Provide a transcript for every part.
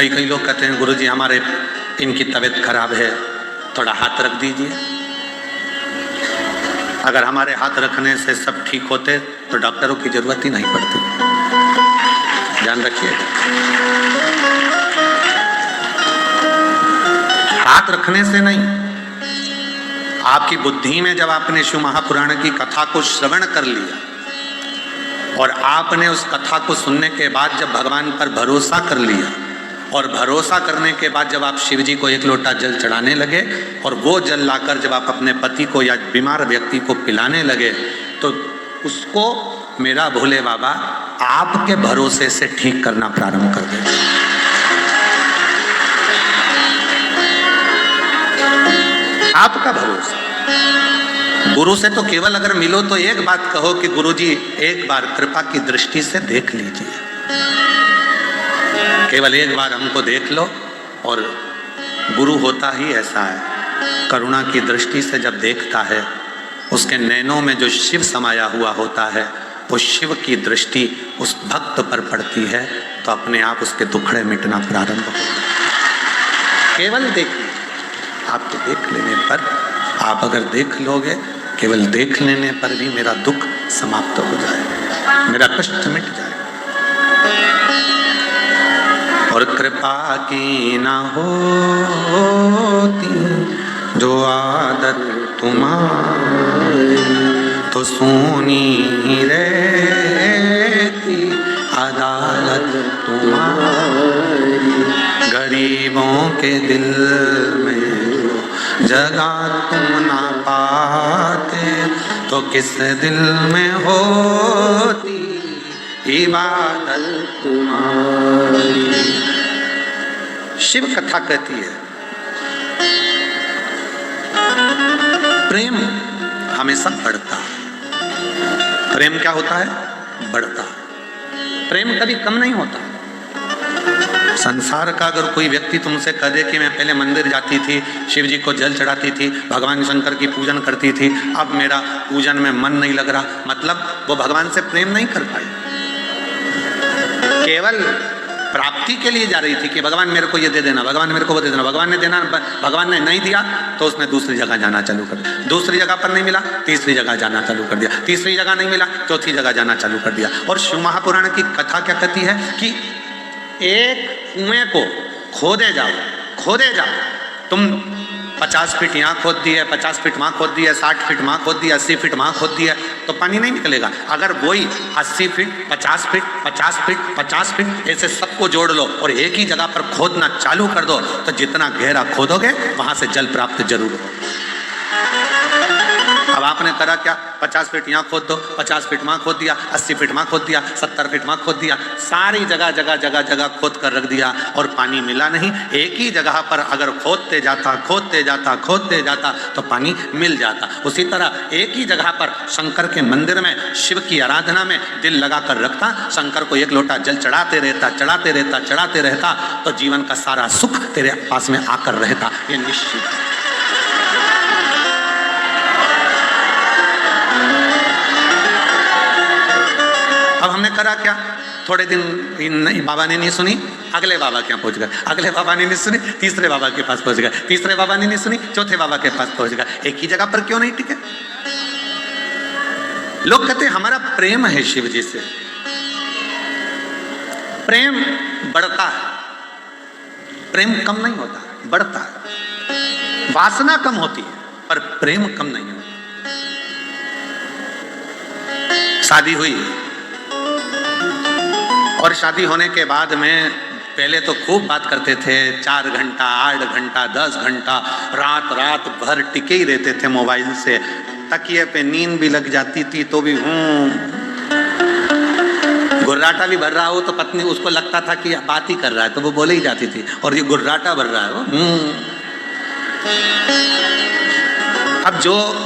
कई लोग कहते हैं गुरुजी हमारे इनकी तबीयत खराब है, थोड़ा हाथ रख दीजिए। अगर हमारे हाथ रखने से सब ठीक होते तो डॉक्टरों की जरूरत ही नहीं पड़ती। ध्यान रखिए, हाथ रखने से नहीं, आपकी बुद्धि में जब आपने शिव महापुराण की कथा को श्रवण कर लिया और आपने उस कथा को सुनने के बाद जब भगवान पर भरोसा कर लिया और भरोसा करने के बाद जब आप शिव जी को एक लोटा जल चढ़ाने लगे और वो जल लाकर जब आप अपने पति को या बीमार व्यक्ति को पिलाने लगे तो उसको मेरा भोले बाबा आपके भरोसे से ठीक करना प्रारंभ कर दे। आपका भरोसा। गुरु से तो केवल अगर मिलो तो एक बात कहो कि गुरुजी एक बार कृपा की दृष्टि से देख लीजिए, केवल एक बार हमको देख लो। और गुरु होता ही ऐसा है, करुणा की दृष्टि से जब देखता है, उसके नैनों में जो शिव समाया हुआ होता है, वो शिव की दृष्टि उस भक्त पर पड़ती है तो अपने आप उसके दुखड़े मिटना प्रारंभ होता है। केवल देखिए, आपके देख लेने पर, आप अगर देख लोगे, केवल देख लेने पर भी मेरा दुख समाप्त हो जाएगा, मेरा कष्ट मिट जाएगा। और कृपा की ना होती जो आदत तुम्हारी तो सोनी ही रहती अदालत तुम्हारी। गरीबों के दिल में जगह तुम ना पाते तो किस दिल में होती इबादत तुम्हारी। शिव कथा कहती है प्रेम हमेशा बढ़ता है। प्रेम क्या होता है? बढ़ता है। प्रेम कभी कम नहीं होता। संसार का अगर कोई व्यक्ति तुमसे कह दे कि मैं पहले मंदिर जाती थी, शिव जी को जल चढ़ाती थी, भगवान शंकर की पूजन करती थी, अब मेरा पूजन में मन नहीं लग रहा, मतलब वो भगवान से प्रेम नहीं कर पाई, केवल प्राप्ति के लिए जा रही थी कि भगवान मेरे को ये दे देना, भगवान मेरे को वो दे देना। भगवान ने देना, भगवान ने नहीं दिया तो उसने दूसरी जगह जाना चालू कर दिया, दूसरी जगह पर नहीं मिला, तीसरी जगह जाना चालू कर दिया, तीसरी जगह नहीं मिला, चौथी जगह जाना चालू कर दिया। और शिव महापुराण की कथा क्या कहती है कि एक कुएं को खोदे जाओ, तुम 50 फीट यहाँ खोद दिए, 50 फीट वहाँ खोद दिया, 60 फीट वहाँ खोद दिया, 80 फीट वहाँ खोद दिया, तो पानी नहीं निकलेगा। अगर वही 80 फीट 50 फीट 50 फीट 50 फीट ऐसे सबको जोड़ लो और एक ही जगह पर खोदना चालू कर दो तो जितना गहरा खोदोगे वहां से जल प्राप्त जरूर होगा। अब आपने करा क्या? 50 फीट यहाँ खोद दो, 50 फीट वहाँ खोद दिया, 80 फीट वहाँ खोद दिया, 70 फीट वहाँ खोद दिया, सारी जगह खोद कर रख दिया और पानी मिला नहीं। एक ही जगह पर अगर खोदते जाता तो पानी मिल जाता। उसी तरह एक ही जगह पर शंकर के मंदिर में शिव की आराधना में दिल लगा कर रखता, शंकर को एक लोटा जल चढ़ाते रहता तो जीवन का सारा सुख तेरे पास में आकर रहता, ये निश्चित। अब हमने करा क्या? थोड़े दिन नहीं, बाबा ने नहीं सुनी, अगले बाबा के यहाँ पहुंच गए, अगले बाबा ने नहीं सुनी, तीसरे बाबा के पास पहुंच गए, तीसरे बाबा ने नहीं सुनी, चौथे बाबा के पास पहुंच गए। एक ही जगह पर क्यों नहीं टिके? लोग कहते हैं हमारा प्रेम है शिव जी से। प्रेम बढ़ता है, प्रेम कम नहीं होता, बढ़ता है। वासना कम होती है पर प्रेम कम नहीं होता। शादी हुई और शादी होने के बाद में पहले तो खूब बात करते थे, 4 घंटा 8 घंटा 10 घंटा रात भर टिके ही रहते थे मोबाइल से। तकिए पे नींद भी लग जाती थी तो भी गुर्राटा भी भर रहा हो तो पत्नी उसको लगता था कि बात ही कर रहा है तो वो बोले ही जाती थी, और ये गुर्राटा भर रहा है वो। अब जो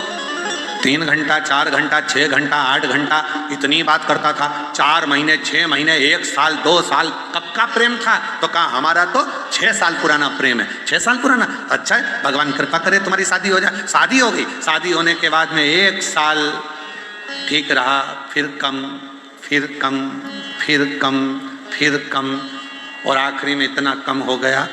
3 घंटा 4 घंटा 6 घंटा 8 घंटा इतनी बात करता था, 4 महीने 6 महीने 1 साल 2 साल कब का प्रेम था? तो कहा हमारा तो 6 साल पुराना प्रेम है। 6 साल पुराना? अच्छा है, भगवान कृपा करे तुम्हारी शादी हो जाए। शादी हो गई, शादी होने के बाद में 1 साल ठीक रहा, फिर कम, फिर कम, फिर कम, फिर कम, और आखिरी में इतना कम हो गया,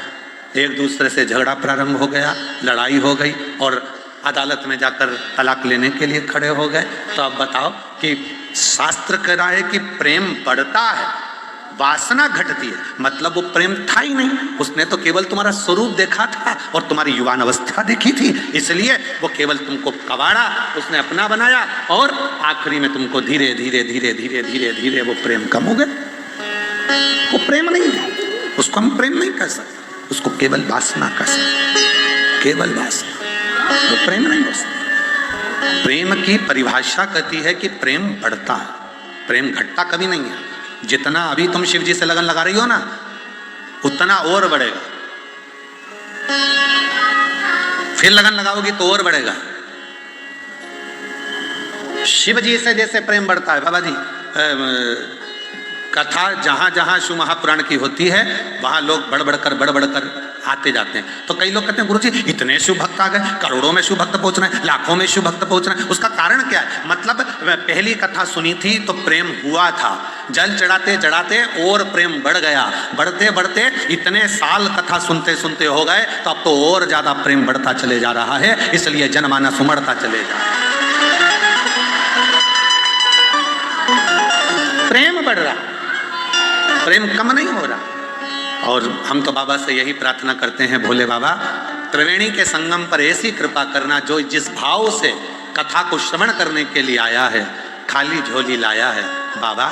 एक दूसरे से झगड़ा प्रारंभ हो गया, लड़ाई हो गई और अदालत में जाकर तलाक लेने के लिए खड़े हो गए। तो अब बताओ कि शास्त्र कह रहा है कि प्रेम बढ़ता है, वासना घटती है, मतलब वो प्रेम था ही नहीं, उसने तो केवल तुम्हारा स्वरूप देखा था और तुम्हारी युवान अवस्था देखी थी, इसलिए वो केवल तुमको कबाड़ा, उसने अपना बनाया और आखिरी में तुमको धीरे धीरे धीरे धीरे धीरे धीरे वो प्रेम कम हो गया। वो प्रेम नहीं है, उसको हम प्रेम नहीं कह सकते, उसको केवल वासना कह सकते, केवल वासना, वो प्रेम नहीं हो सकता। प्रेम की परिभाषा कहती है कि प्रेम बढ़ता है, प्रेम घटता कभी नहीं है। जितना अभी तुम शिव जी से लगन लगा रही हो ना, उतना और बढ़ेगा, फिर लगन लगाओगी तो और बढ़ेगा। शिव जी से जैसे प्रेम बढ़ता है, बाबा जी कथा जहां जहां शिव महापुराण की होती है वहां लोग बढ़ बढ़कर आते जाते हैं। तो कई लोग कहते हैं गुरुजी इतने शिव भक्त आ गए, करोड़ों में शिव भक्त पहुंच रहे हैं, लाखों में शिव भक्त पहुंच रहे हैं, उसका कारण क्या है? मतलब पहली कथा सुनी थी तो प्रेम हुआ था, जल चढ़ाते चढ़ाते और प्रेम बढ़ गया, बढ़ते बढ़ते इतने साल कथा सुनते सुनते हो गए तो अब तो और ज्यादा प्रेम बढ़ता चले जा रहा है, इसलिए जनमानस उमड़ता चले जा रहा है, प्रेम बढ़ रहा, प्रेम कम नहीं हो रहा। और हम तो बाबा से यही प्रार्थना करते हैं, भोले बाबा त्रिवेणी के संगम पर ऐसी कृपा करना, जो जिस भाव से कथा को श्रवण करने के लिए आया है खाली झोली लाया है। बाबा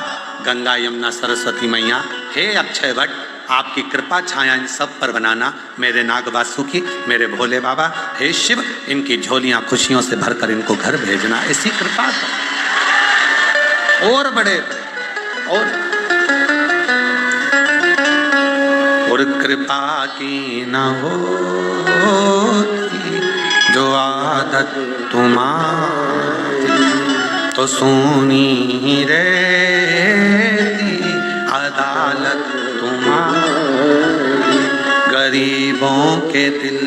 गंगा यमुना सरस्वती मैया, हे अक्षय वट, आपकी कृपा छाया इन सब पर बनाना, मेरे नाग वासुकी, मेरे भोले बाबा, हे शिव, इनकी झोलियां खुशियों से भरकर इनको घर भेजना, ऐसी कृपा और बड़े और कृपा की न होती जो आदत तुम्हारी, तो सुनी रहती अदालत तुम्हारी, गरीबों के दिल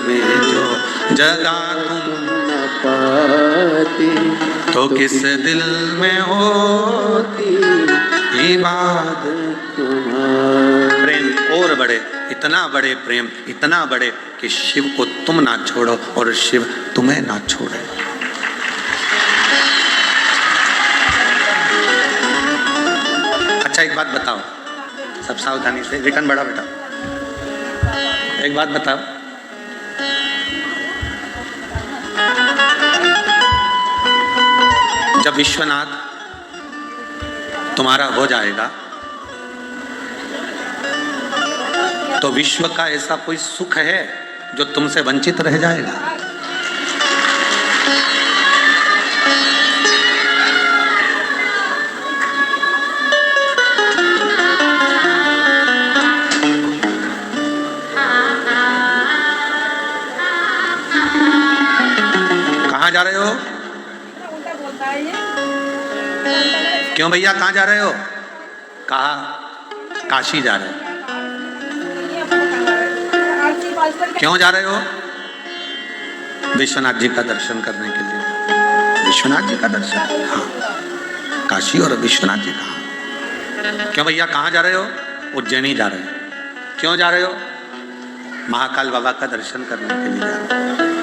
में जो जगह तुम न पाती, तो किस दिल में होती इबादत तुम्हारी। प्रेम और बढ़े, इतना बड़े प्रेम, इतना बड़े कि शिव को तुम ना छोड़ो और शिव तुम्हें ना छोड़े। अच्छा एक बात बताओ, सब सावधानी से, रिटर्न बड़ा बेटा, एक बात बताओ, जब विश्वनाथ तुम्हारा हो जाएगा तो विश्व का ऐसा कोई सुख है जो तुमसे वंचित रह जाएगा? कहाँ जा रहे हो? क्यों भैया कहाँ जा रहे हो? कहा काशी जा रहे हो। क्यों जा रहे हो? विश्वनाथ जी का दर्शन करने के लिए। विश्वनाथ जी का दर्शन? हाँ, काशी और विश्वनाथ जी कहाँ? क्यों भैया कहाँ जा रहे हो? उज्जैनी जा रहे हो। क्यों जा रहे हो? महाकाल बाबा का दर्शन करने के लिए जा रहे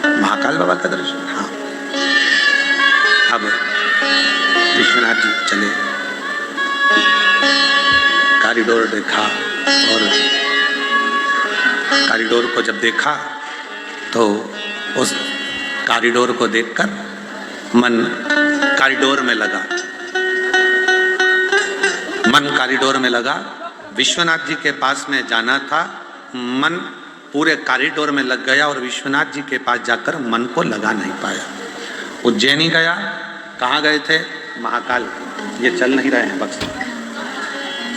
हो। महाकाल बाबा का दर्शन? हाँ। अब विश्वनाथ जी चले, कॉरिडोर देखा और कॉरिडोर को जब देखा तो उस कॉरिडोर को देखकर मन कॉरिडोर में लगा, मन कॉरिडोर में लगा। विश्वनाथ जी के पास में जाना था, मन पूरे कॉरिडोर में लग गया और विश्वनाथ जी के पास जाकर मन को लगा नहीं पाया। उज्जैनी गया, कहाँ गए थे? महाकाल। ये चल नहीं रहे हैं बक्स।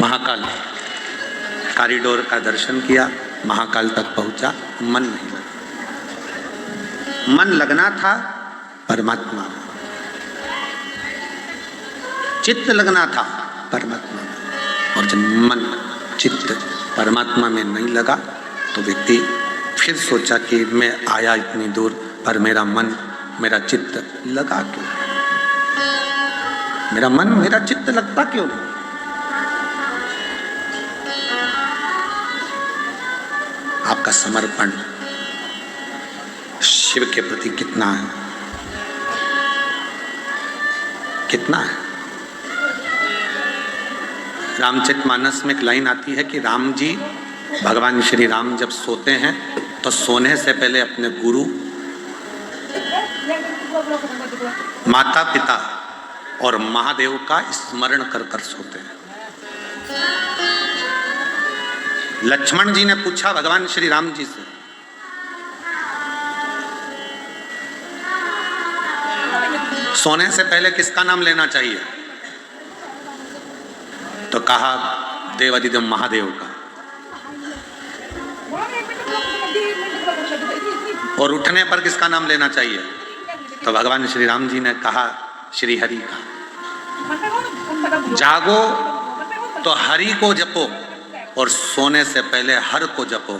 महाकाल कॉरिडोर का दर्शन किया, महाकाल तक पहुंचा, मन नहीं लगा। मन लगना था परमात्मा में, चित्त लगना था परमात्मा में। और जब मन चित्त परमात्मा में नहीं लगा तो व्यक्ति फिर सोचा कि मैं आया इतनी दूर पर मेरा मन मेरा चित्त लगा क्यों? मेरा मन मेरा चित्त लगता क्यों? का समर्पण शिव के प्रति कितना है, कितना है। रामचरितमानस में एक लाइन आती है कि राम जी, भगवान श्री राम जब सोते हैं तो सोने से पहले अपने गुरु, माता पिता और महादेव का स्मरण कर कर सोते हैं। लक्ष्मण जी ने पूछा भगवान श्री राम जी से, सोने से पहले किसका नाम लेना चाहिए? तो कहा देवादिदेव महादेव का। और उठने पर किसका नाम लेना चाहिए? तो भगवान श्री राम जी ने कहा श्री हरि का। जागो तो हरि को जपो और सोने से पहले हर को जपो।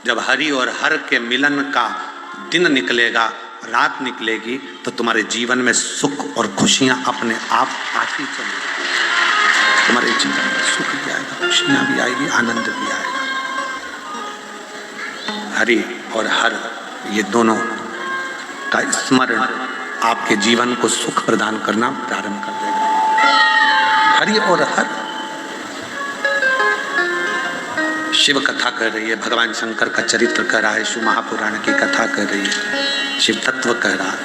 जब हरि और हर के मिलन का दिन निकलेगा, रात निकलेगी, तो तुम्हारे जीवन में सुख और खुशियां अपने आप आती चलेगी। तुम्हारे जीवन में सुख भी आएगा, खुशियां भी आएगी, आनंद भी आएगा। हरि और हर, ये दोनों का स्मरण आपके जीवन को सुख प्रदान करना प्रारंभ कर देगा। हरि और हर। शिव कथा कर रही है, भगवान शंकर का चरित्र कह रहा है, शिव महापुराण की कथा कर रही है, शिव तत्व कह रहा है।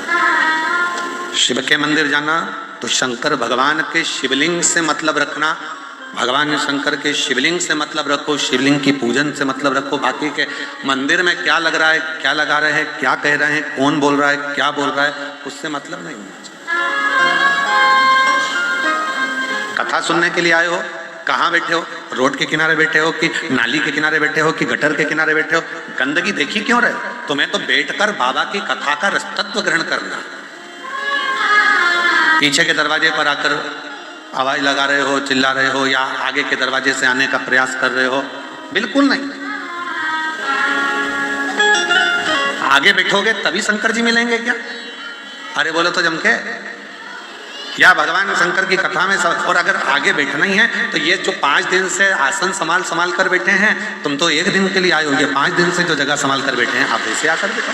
शिव के मंदिर जाना तो शंकर भगवान के शिवलिंग से मतलब रखना, भगवान शंकर के शिवलिंग से मतलब रखो, शिवलिंग की पूजन से मतलब रखो। बाकी के मंदिर में क्या लग रहा है, क्या लगा रहे हैं, क्या कह रहे हैं, कौन बोल रहा है, क्या बोल रहा है, उससे मतलब नहीं होना चाहिए। कथा सुनने के लिए आए हो, कहाँ बैठे हो? रोड के किनारे बैठे हो कि नाली के किनारे बैठे हो कि गटर के किनारे बैठे हो? गंदगी देखी क्यों रहे? तुम्हें तो बैठकर बाबा की कथा का रसतत्व ग्रहण करना। पीछे के दरवाजे पर आकर आवाज लगा रहे हो, चिल्ला रहे हो, या आगे के दरवाजे से आने का प्रयास कर रहे हो? बिल्कुल नहीं। आगे बैठोगे तभी शंकर जी मिलेंगे क्या? अरे बोलो तो जम के। या भगवान शंकर की कथा में सब। और अगर आगे बैठना ही है तो ये जो 5 दिन से आसन संभाल कर बैठे हैं, तुम तो 1 दिन के लिए आए हो, ये 5 दिन से जो जगह संभाल कर बैठे हैं, आप ऐसे आकर बैठो।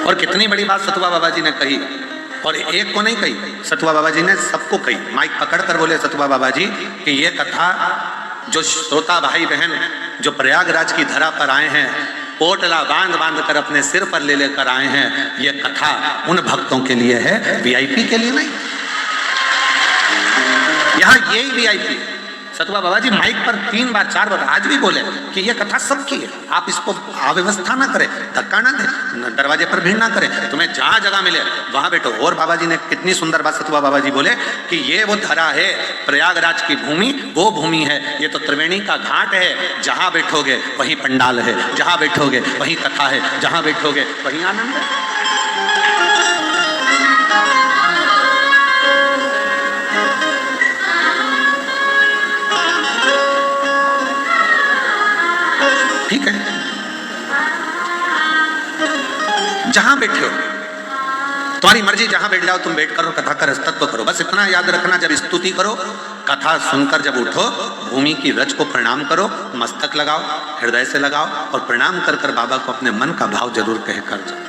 और कितनी बड़ी बात सतुआ बाबा जी ने कही, और एक को नहीं कही, सतुआ बाबा जी ने सबको कही। माइक पकड़ कर बोले सतुआ बाबा जी कि ये कथा जो श्रोता भाई बहन जो प्रयागराज की धरा पर आए हैं, पोटला बांध बांध कर अपने सिर पर ले लेकर आए हैं, ये कथा उन भक्तों के लिए है, वीआईपी के लिए नहीं। यहाँ यही वीआईपी। सतुआ बाबा जी माइक पर 3 बार 4 बार आज भी बोले कि ये कथा सबकी है, आप इसको अव्यवस्था ना करें, धक्का ना दें, दरवाजे पर भीड़ ना करें, तुम्हें जहां जगह मिले वहां बैठो। और बाबा जी ने कितनी सुंदर बात सतुआ बाबा जी बोले कि ये वो धरा है, प्रयागराज की भूमि वो भूमि है, ये तो त्रिवेणी का घाट है, जहां बैठोगे वहीं पंडाल है, जहां बैठोगे वहीं कथा है, जहां बैठोगे वहीं आनंद है। ठीक है, जहां बैठे हो तुम्हारी मर्जी, जहां बैठ जाओ तुम, बैठ करो, कथा का रसतत्व करो। बस इतना याद रखना, जब स्तुति करो, कथा सुनकर जब उठो, भूमि की रज को प्रणाम करो, मस्तक लगाओ, हृदय से लगाओ, और प्रणाम कर कर बाबा को अपने मन का भाव जरूर कहकर जाओ।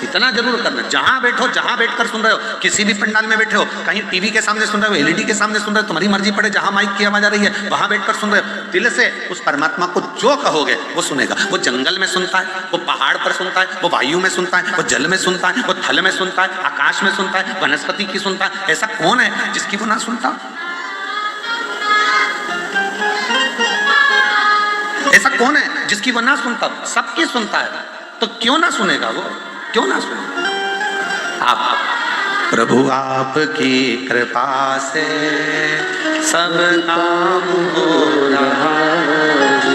इतना जरूर करना, जहां बैठो, जहां बैठकर सुन रहे हो, किसी भी पंडाल में बैठे हो, कहीं टीवी के सामने सुन रहे हो, एलईडी के सामने सुन रहे हो, तुम्हारी मर्जी पड़े, जहां माइक की आवाज आ रही है वहां बैठकर सुन रहे हो, दिल से उस परमात्मा को जो कहोगे वो सुनेगा। वो जंगल में सुनता है, वो पहाड़ पर सुनता है, वो वायु में सुनता है, वो जल में सुनता है, वो थल में सुनता है, आकाश में सुनता है, वनस्पति की सुनता है। ऐसा कौन है जिसकी वो ना सुनता? ऐसा कौन है जिसकी वो ना सुनता? सबकी सुनता है, तो क्यों ना सुनेगा वो? क्यों ना सुने? आप प्रभु आपकी कृपा से सब काम हो रहा है,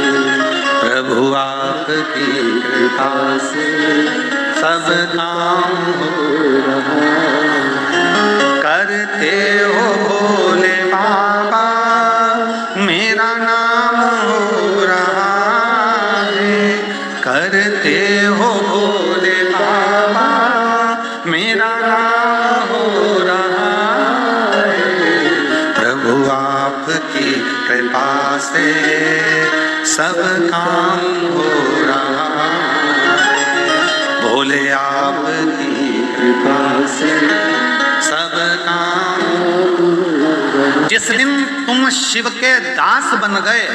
प्रभु आपकी कृपा से सब काम हो रहा है। करते हो भोले बाबा मेरा नाम हो रहा है, करते हो भोले बाबा मेरा नाम हो रहा है, प्रभु आपकी कृपा से सब काम हो रहा है, भोले आपकी कृपा से सब काम। जिस दिन तुम शिव के दास बन गए,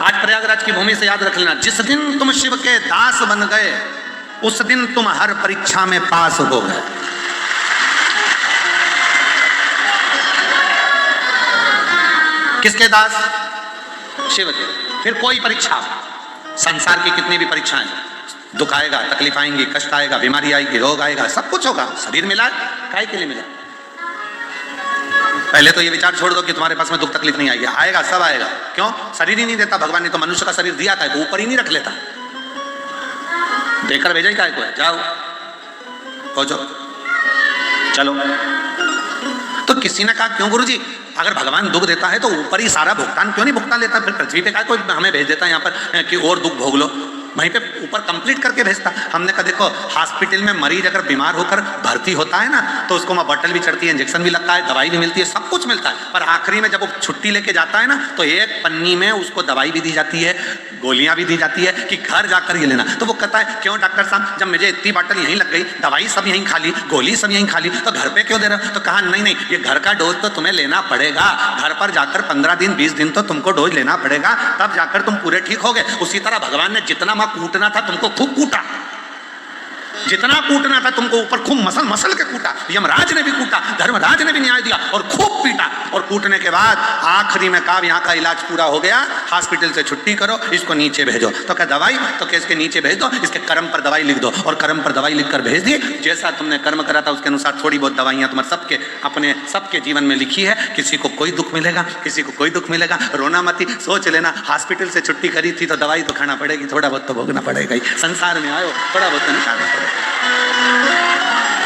आज प्रयागराज की भूमि से याद रख लेना, जिस दिन तुम शिव के दास बन गए उस दिन तुम हर परीक्षा में पास हो गए। किसके दास? शिव के। फिर कोई परीक्षा, संसार की कितनी भी परीक्षाएं, दुख आएगा, तकलीफ आएंगी, कष्ट आएगा, बीमारी आएगी, रोग आएगा, सब कुछ होगा। शरीर मिला, काहे के लिए मिला? पहले तो ये विचार छोड़ दो कि तुम्हारे पास में दुख तकलीफ नहीं आएगी, आएगा, सब आएगा। क्यों? शरीर ही नहीं देता भगवान ने, तो मनुष्य का शरीर दिया था, तो ऊपर ही नहीं रख लेता, देकर भेजा ही काय को है, जाओ पहुंचो चलो। तो किसी ने कहा क्यों गुरुजी, अगर भगवान दुख देता है तो ऊपर ही सारा भुगतान क्यों नहीं भुगतान लेता, फिर पृथ्वी पे काय कोई हमें भेज देता है यहाँ पर कि और दुख भोग लो, वहीं पे ऊपर कंप्लीट करके भेजता। हमने कहा देखो, हॉस्पिटल में मरीज अगर बीमार होकर भर्ती होता है ना, तो उसको वहाँ बॉटल भी चढ़ती है, इंजेक्शन भी लगता है, दवाई भी मिलती है, सब कुछ मिलता है, पर आखिरी में जब वो छुट्टी लेके जाता है ना, तो एक पन्नी में उसको दवाई भी दी जाती है, गोलियां भी दी जाती है कि घर जाकर ये लेना। तो वो कहता है क्यों डॉक्टर साहब, जब मुझे इतनी बॉटल यहीं लग गई, दवाई सब यहीं खा ली, गोली सब यहीं खा ली, तो घर पे क्यों दे रहे हो? तो कहा नहीं नहीं, ये घर का डोज तो तुम्हें लेना पड़ेगा, घर पर जाकर 15 दिन 20 दिन तो तुमको डोज लेना पड़ेगा, तब जाकर तुम पूरे ठीक हो गए। उसी तरह भगवान ने जितना वहां कूटना था तुमको खूब कूटा, जितना कूटना था तुमको ऊपर खूब मसल मसल के कूटा, यमराज ने भी कूटा, धर्मराज ने भी न्याय दिया और खूब पीटा, और कूटने के बाद आखिरी में कहा यहाँ का इलाज पूरा हो गया, हॉस्पिटल से छुट्टी करो, इसको नीचे भेजो। तो क्या दवाई? तो क्या इसके नीचे भेज दो, इसके कर्म पर दवाई लिख दो, और कर्म पर दवाई लिखकर भेज दी। जैसा तुमने कर्म करा था उसके अनुसार थोड़ी बहुत दवाइयां तुम्हारे सबके अपने सबके जीवन में लिखी है। किसी को कोई दुख मिलेगा, किसी को कोई दुख मिलेगा, रोना मत, सोच लेना हॉस्पिटल से छुट्टी करी थी तो दवाई तो खाना पड़ेगी, थोड़ा बहुत तो भोगना पड़ेगा ही, संसार में आयो थोड़ा बहुत तो निकालना पड़ेगा।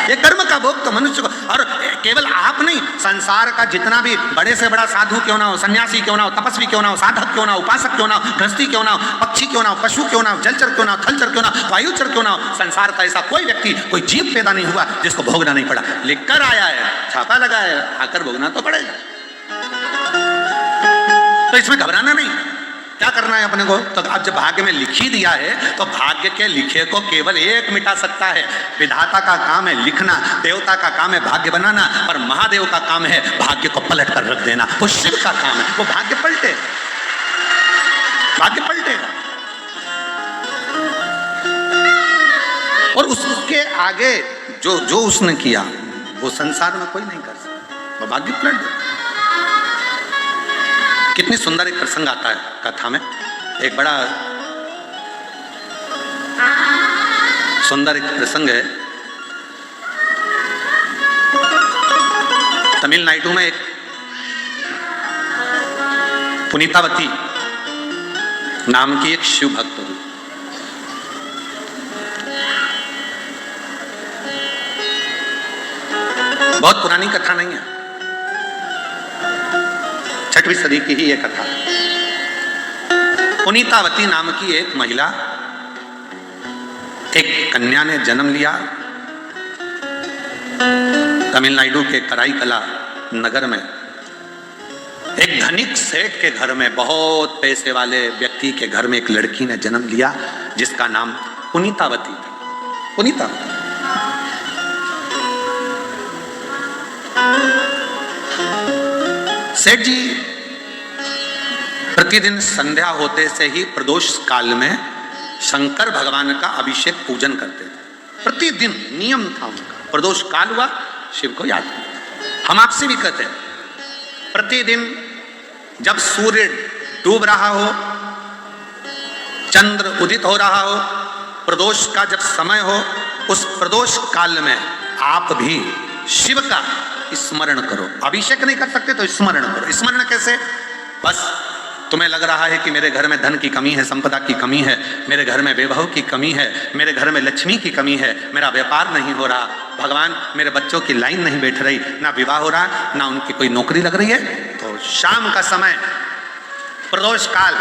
ये कर्म का भोग तो मनुष्य को, और केवल आप नहीं, संसार का जितना भी बड़े से बड़ा साधु क्यों ना हो, सन्यासी क्यों ना हो, तपस्वी क्यों ना हो, साधक क्यों ना हो, उपासक क्यों ना हो, गृहस्थी क्यों ना हो, पक्षी क्यों ना हो, पशु क्यों ना हो, जलचर क्यों ना हो, थलचर क्यों ना हो, वायुचर क्यों ना हो, संसार का ऐसा कोई व्यक्ति, कोई जीव पैदा नहीं हुआ जिसको भोगना नहीं पड़ा। लिखकर आया है, छापा लगा है, आकर भोगना तो पड़ेगा। तो इसमें घबराना नहीं, क्या करना है अपने को? तो अब जब भाग्य में लिख ही दिया है तो भाग्य के लिखे को केवल एक मिटा सकता है। विधाता का काम है लिखना, देवता का काम है भाग्य बनाना, पर महादेव का काम है भाग्य को पलट कर रख देना। वो शिव का काम है, वो भाग्य पलटे, भाग्य पलटेगा। और उसके आगे जो जो उसने किया वो संसार में कोई नहीं कर सकता, वो भाग्य पलट देगा। कितनी सुंदर एक प्रसंग आता है कथा में, एक बड़ा सुंदर एक प्रसंग है। तमिलनाडु में एक पुनीतावती नाम की एक शिव भक्त हुई। बहुत पुरानी कथा नहीं है, 6वीं सदी की ही ये कथा। पुनीतावती नाम की एक महिला, एक कन्या ने जन्म लिया तमिलनाडु के कराईकला नगर में। एक धनिक सेठ के घर में, बहुत पैसे वाले व्यक्ति के घर में एक लड़की ने जन्म लिया जिसका नाम पुनीतावती था। पुनीतावती सेठ जी प्रतिदिन संध्या होते से ही प्रदोष काल में शंकर भगवान का अभिषेक पूजन करते थे। प्रतिदिन नियम था उनका, प्रदोष काल हुआ शिव को याद करते। हम आपसे भी कहते हैं, प्रतिदिन जब सूर्य डूब रहा हो, चंद्र उदित हो रहा हो, प्रदोष का जब समय हो, उस प्रदोष काल में आप भी शिव का स्मरण करो। अभिषेक नहीं कर सकते तो स्मरण करो। स्मरण कैसे? बस तुम्हें लग रहा है कि मेरे घर में धन की कमी है, संपदा की कमी है, मेरे घर में वैभव की कमी है, मेरे घर में लक्ष्मी की कमी है, मेरा व्यापार नहीं हो रहा, भगवान मेरे बच्चों की लाइन नहीं बैठ रही, ना विवाह हो रहा, ना उनकी कोई नौकरी लग रही है, तो शाम का समय प्रदोष काल,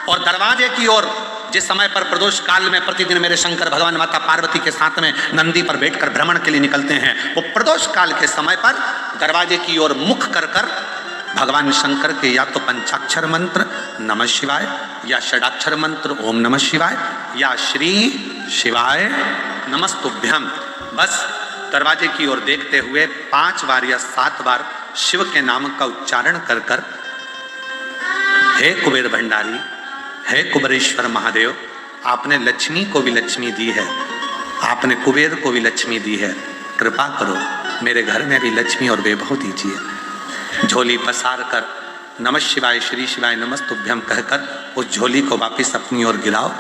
और दरवाजे की ओर जिस समय पर प्रदोष काल में प्रतिदिन मेरे शंकर भगवान माता पार्वती के साथ में नंदी पर बैठकर भ्रमण के लिए निकलते हैं, वो प्रदोष काल के समय पर दरवाजे की ओर मुख कर कर भगवान शंकर के या तो पंचाक्षर मंत्र नमः शिवाय, या षडाक्षर मंत्र ओम नमः शिवाय, या श्री शिवाय नमस्तुभ्यम, बस दरवाजे की ओर देखते हुए 5 बार या 7 बार शिव के नाम का उच्चारण कर कर, हे कुबेर भंडारी, हे कुबेरेश्वर महादेव, आपने लक्ष्मी को भी लक्ष्मी दी है, आपने कुबेर को भी लक्ष्मी दी है, कृपा करो मेरे घर में भी लक्ष्मी और वैभव दीजिए। झोली पसार कर नमः शिवाय श्री शिवाय नमस्तुभ्यम कहकर उस झोली को वापस अपनी ओर गिराओ।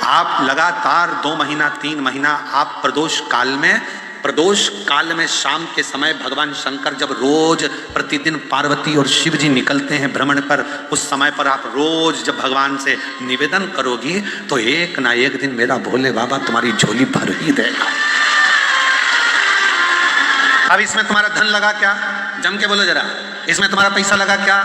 आप लगातार 2 महीना 3 महीना आप प्रदोष काल में शाम के समय भगवान शंकर जब रोज प्रतिदिन पार्वती और शिव जी निकलते हैं भ्रमण पर, उस समय पर आप रोज जब भगवान से निवेदन करोगी तो एक ना एक दिन मेरा भोले बाबा तुम्हारी झोली भर ही देगा। अब इसमें तुम्हारा धन लगा क्या? जम के बोलो जरा। इसमें तुम्हारा पैसा लगा क्या?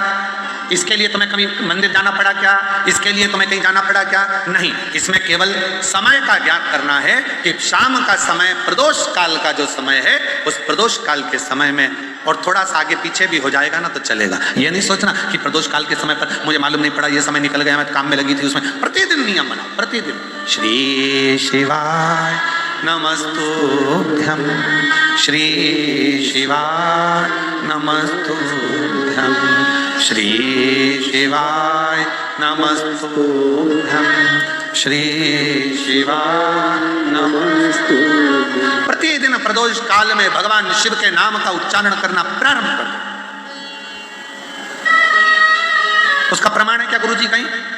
इसके लिए तुम्हें कभी मंदिर जाना पड़ा क्या? इसके लिए तुम्हें कहीं जाना पड़ा क्या? नहीं, इसमें केवल समय का ज्ञान करना है कि शाम का समय प्रदोष काल का जो समय है, उस प्रदोष काल के समय में, और थोड़ा सा आगे पीछे भी हो जाएगा ना तो चलेगा। ये नहीं सोचना कि प्रदोष काल के समय पर मुझे मालूम नहीं पड़ा, ये समय निकल गया, मैं काम में लगी थी उसमें। प्रतिदिन नियम बनाओ, प्रतिदिन श्री शिवाय नमस्तुभ्यम, श्री शिवाय नमस्तुभ्यम, श्री शिवाय नमस्तुभ्यम, श्री शिवाय नमस्तुभ्यम। प्रतिदिन प्रदोष काल में भगवान शिव के नाम का उच्चारण करना प्रारंभ कर। उसका प्रमाण है क्या गुरुजी?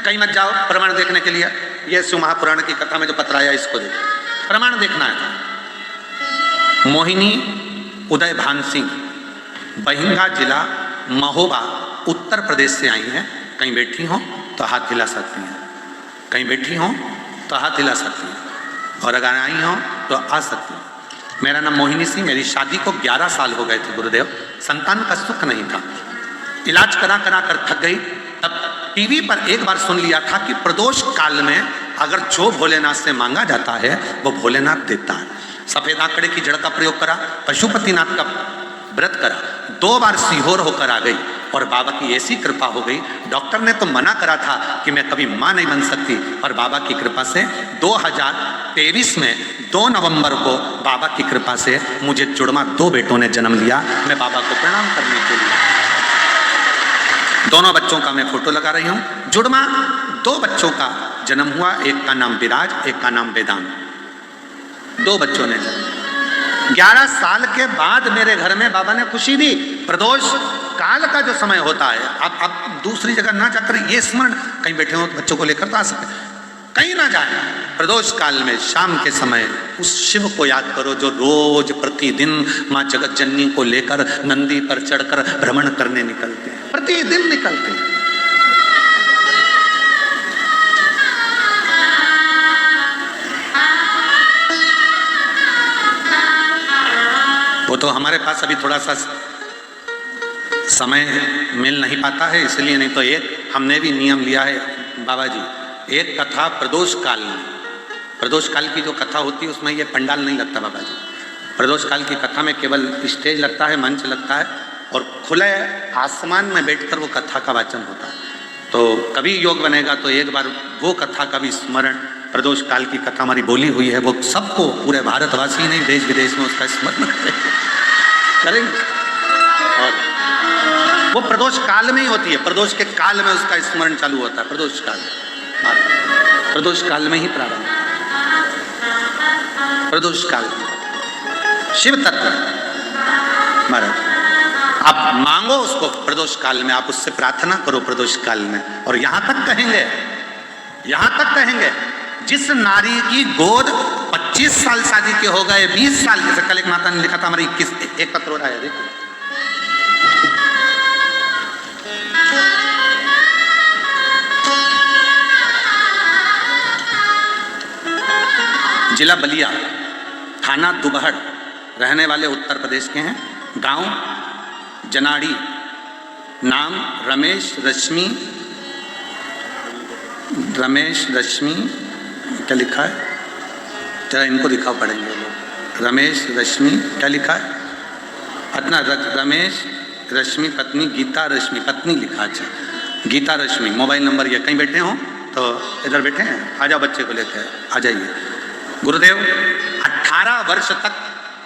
कहीं मत जाओ प्रमाण देखने के लिए। यह शिव महापुराण की कथा में जो पतराया इसको देखो, प्रमाण देखना है। मोहिनी उदय भान सिंह बहिंगा जिला महोबा उत्तर प्रदेश से आई हैं। कहीं बैठी हो तो हाथ हिला सकती हैं, कहीं बैठी हो तो हाथ हिला सकती हैं, और अगर आई हो तो आ सकती हैं। मेरा नाम मोहिनी सिंह, मेरी शादी को 11 साल हो गए थे गुरुदेव, संतान का सुख नहीं था, इलाज करा करा कर थक गई। तब टीवी पर एक बार सुन लिया था कि प्रदोष काल में अगर जो भोलेनाथ से मांगा जाता है वो भोलेनाथ देता है। सफेद आंकड़े की जड़ का प्रयोग करा, पशुपतिनाथ का व्रत करा, 2 बार सीहोर होकर आ गई और बाबा की ऐसी कृपा हो गई। डॉक्टर ने तो मना करा था कि मैं कभी मां नहीं बन सकती, और बाबा की कृपा से 2023 में 2 नवंबर को बाबा की कृपा से मुझे जुड़वा 2 बेटों ने जन्म लिया। मैं बाबा को प्रणाम करने के लिए दोनों बच्चों का मैं फोटो लगा रही हूं। जुड़वा 2 बच्चों का जन्म हुआ, एक का नाम विराज, एक का नाम वेदांत। 2 बच्चों ने जन्म। 11 साल के बाद मेरे घर में बाबा ने खुशी दी। प्रदोष काल का जो समय होता है, आप दूसरी जगह ना जाकर ये स्मरण, कहीं बैठे हो तो बच्चों को लेकर तो आ सकते, कहीं ना जाए। प्रदोष काल में शाम के समय उस शिव को याद करो जो रोज प्रतिदिन माँ जगत जननी को लेकर नंदी पर चढ़कर भ्रमण करने निकलते हैं, प्रतिदिन निकलते हैं। वो तो हमारे पास अभी थोड़ा सा समय मिल नहीं पाता है, इसलिए, नहीं तो एक हमने भी नियम लिया है बाबा जी, एक कथा प्रदोष काल में, प्रदोष काल की जो कथा होती है उसमें ये पंडाल नहीं लगता बाबा जी। प्रदोष काल की कथा में केवल स्टेज लगता है, मंच लगता है, और खुले आसमान में बैठकर वो कथा का वाचन होता है। तो कभी योग बनेगा तो एक बार वो कथा का भी स्मरण, प्रदोष काल की कथा हमारी बोली हुई है, वो सबको, पूरे भारतवासी नहीं देश विदेश में उसका स्मरण करेंगे। और वो प्रदोष काल में ही होती है, प्रदोष के काल में उसका स्मरण चालू होता है। प्रदोष काल, प्रदोष काल में ही प्रारंभ, प्रदोष काल शिव तत्व महाराज। आप मांगो उसको प्रदोष काल में, आप उससे प्रार्थना करो प्रदोष काल में। और यहां तक कहेंगे, यहां तक कहेंगे, जिस नारी की गोद 25 साल शादी के हो गए, 20 साल, जैसे कल एक माता ने लिखा था हमारी 21 पत्र हो रहा है, देखो जिला बलिया, थाना दुबहड़, रहने वाले उत्तर प्रदेश के हैं, गांव जनाड़ी, नाम रमेश रश्मि, क्या लिखा है, जरा इनको दिखाओ पढ़ेंगे लोग। रमेश रश्मि क्या लिखा है, अपना रमेश रश्मि पत्नी, गीता रश्मि पत्नी लिखा। अच्छा, गीता रश्मि, मोबाइल नंबर ये कहीं बैठे हों तो इधर बैठे हैं, आ जाओ बच्चे को लेकर आ जाइए। गुरुदेव 18 वर्ष तक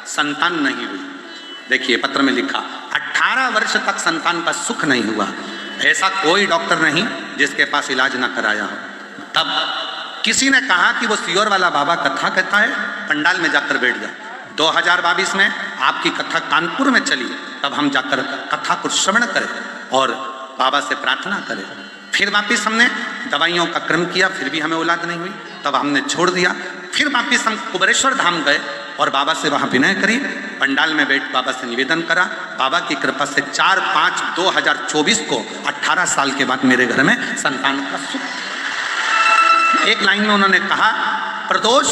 संतान नहीं हुई। देखिए पत्र में लिखा 18 वर्ष तक संतान का सुख नहीं हुआ। ऐसा कोई डॉक्टर नहीं जिसके पास इलाज ना कराया हो। तब किसी ने कहा कि वो सियोर वाला बाबा कथा कहता है, पंडाल में जाकर बैठ जा। 2022 में आपकी कथा कानपुर में चली, तब हम जाकर कथा को श्रवण करें और बाबा से प्रार्थना करें। फिर वापिस हमने दवाइयों का क्रम किया, फिर भी हमें औलाद नहीं हुई, तब हमने छोड़ दिया। फिर वापिस हम कुबेरेश्वर धाम गए और बाबा से वहाँ विनय करी, पंडाल में बैठ बाबा से निवेदन करा। बाबा की कृपा से 4/5/2024 को 18 साल के बाद मेरे घर में संतान का सुख। एक लाइन में उन्होंने कहा, प्रदोष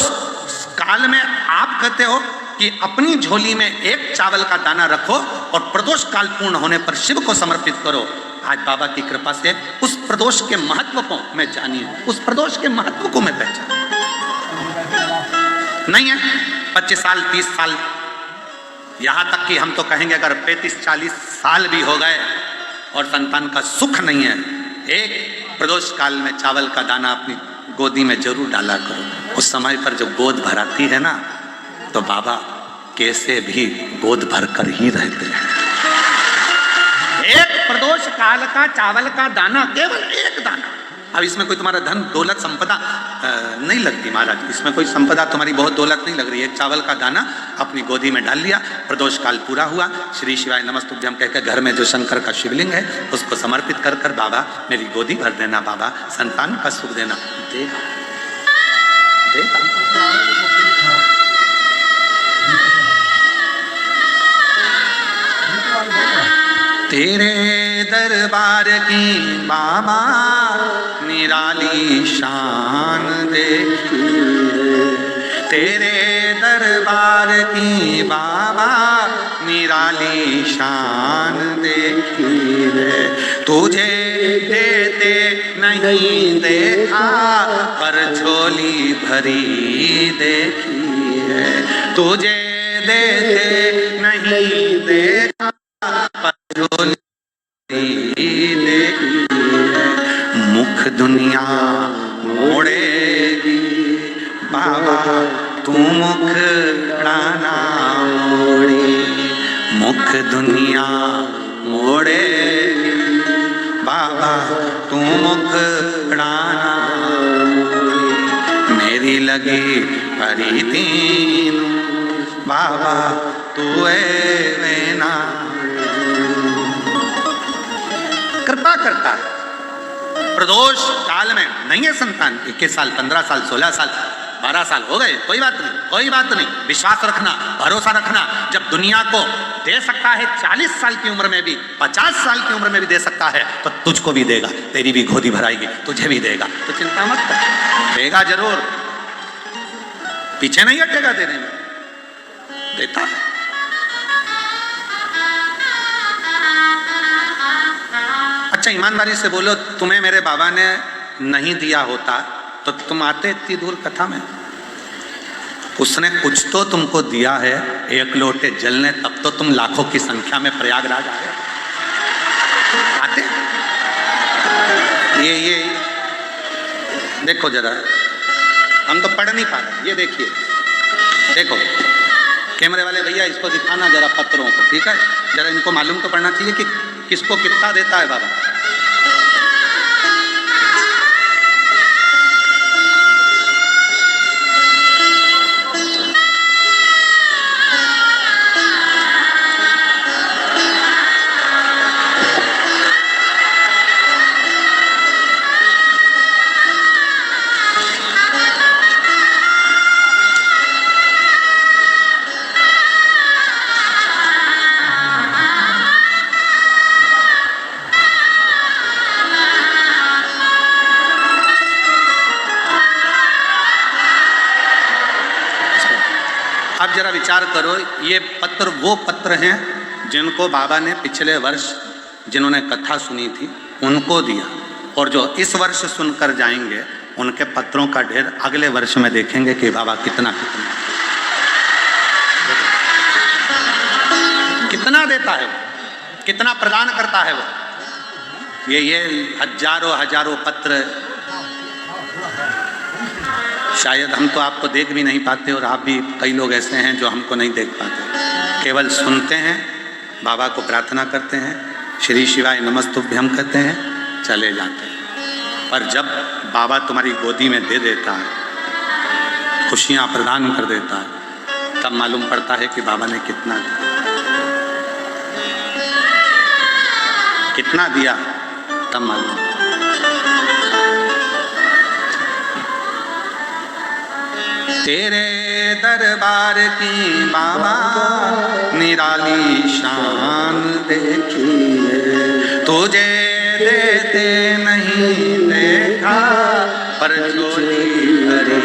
काल में आप कहते हो कि अपनी झोली में एक चावल का दाना रखो और प्रदोष काल पूर्ण होने पर शिव को समर्पित करो। आज बाबा की कृपा से उस प्रदोष के महत्व को मैं जानी, उस प्रदोष के महत्व को मैं पहचान। नहीं है 25 साल 30 साल, यहां तक कि हम तो कहेंगे अगर 35-40 साल भी हो गए और संतान का सुख नहीं है, एक प्रदोष काल में चावल का दाना अपनी गोदी में जरूर डाला करो। उस समय पर जब गोद भराती है ना, तो बाबा कैसे भी गोद भर कर ही रहते हैं। एक प्रदोष काल का चावल का दाना, केवल एक दाना। अब इसमें कोई तुम्हारा धन दौलत संपदा नहीं लगती महाराज, इसमें कोई संपदा तुम्हारी बहुत दौलत नहीं लग रही है। एक चावल का दाना अपनी गोदी में डाल लिया, प्रदोष काल पूरा हुआ, श्री शिवाय नमस्तुभ्यं कहकर घर में जो शंकर का शिवलिंग है उसको समर्पित कर कर बाबा मेरी गोदी भर देना, बाबा संतान का सुख देना। देगा देगा। तेरे दरबार की बाबा निराली शान देखी, तेरे दरबार की बाबा निराली शान देखी है। तुझे देते नहीं देखा पर झोली भरी देखी है। तुझे देते नहीं देखा झोली देखी है। मुख दुनिया मोड़ेगी बाबा तू मुखड़ाना मोड़े, मुख दुनिया मोड़ेगी बाबा तू मुखड़ाना मोड़े। मेरी लगी परी तीन बाबा तू वेना। कृपा करता है। प्रदोष काल में नहीं है संतान, 21 साल 15 साल 16 साल 12 साल हो गए, कोई बात नहीं, कोई बात नहीं। विश्वास रखना, भरोसा रखना। जब दुनिया को दे सकता है 40 साल की उम्र में भी, 50 साल की उम्र में भी दे सकता है, तो तुझको भी देगा, तेरी भी गोदी भराएगी, तुझे भी देगा। तो चिंता मत कर, देगा जरूर, पीछे नहीं हटेगा देने में, देता है। अच्छा ईमानदारी से बोलो, तुम्हें मेरे बाबा ने नहीं दिया होता तो तुम आते इतनी दूर कथा में? उसने कुछ तो तुमको दिया है, एक लोटे जल ने, तब तो तुम लाखों की संख्या में प्रयागराज आए आते। ये देखो जरा, हम तो पढ़ नहीं पा रहे। ये देखिए, देखो कैमरे वाले भैया, इसको दिखाना जरा पत्रों को, ठीक है? जरा इनको मालूम तो पड़ना चाहिए कि किसको कितना देता है बाबा। अब जरा विचार करो, ये पत्र वो पत्र हैं जिनको बाबा ने पिछले वर्ष जिन्होंने कथा सुनी थी उनको दिया, और जो इस वर्ष सुनकर जाएंगे उनके पत्रों का ढेर अगले वर्ष में देखेंगे कि बाबा कितना कितना देता है, कितना प्रदान करता है वो। ये हजारों हजारों पत्र, शायद हम तो आपको देख भी नहीं पाते और आप भी, कई लोग ऐसे हैं जो हमको नहीं देख पाते, केवल सुनते हैं, बाबा को प्रार्थना करते हैं, श्री शिवाय नमस्तुभ्यम कहते हैं, चले जाते हैं। पर जब बाबा तुम्हारी गोदी में दे देता है, खुशियां प्रदान कर देता है, तब मालूम पड़ता है कि बाबा ने कितना दिया, तब मालूम। तेरे दरबार की बाबा निराली शान देखी है, तुझे देते नहीं देखा पर झोली भरी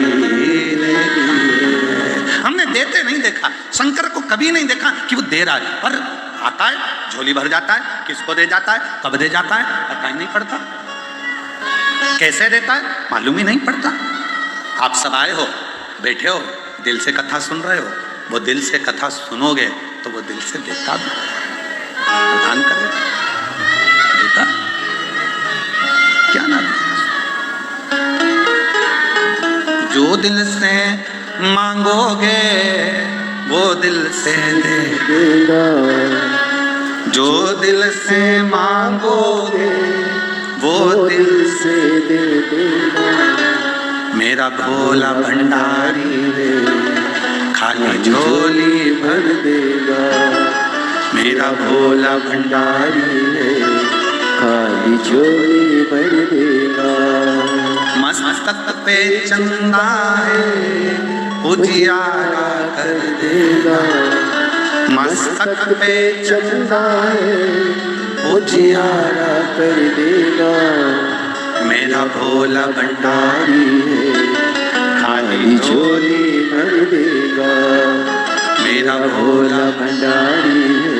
देखी है। हमने देते नहीं देखा, शंकर को कभी नहीं देखा कि वो दे रहा है, पर आता है, झोली भर जाता है, किसको दे जाता है, कब दे जाता है, पता ही नहीं पड़ता, कैसे देता है मालूम ही नहीं पड़ता। आप सब आए हो, बैठे हो, दिल से कथा सुन रहे हो, वो दिल से कथा सुनोगे तो वो दिल से देता भी, प्रदान करेगा, देता क्या ना देगा। जो दिल से मांगोगे वो दिल से देगा, जो दिल से मांगोगे वो दिल से देगा। मेरा भोला भंडारी रे खाली झोली भर देगा, मेरा भोला भंडारी रे खाली झोली भर देगा। मस्तक पे चंदा है उजियारा कर देगा, मस्तक पे चंदा है उजियारा कर देगा। मेरा भोला भंडारी है खाली झोली भर देगा, मेरा भोला भंडारी है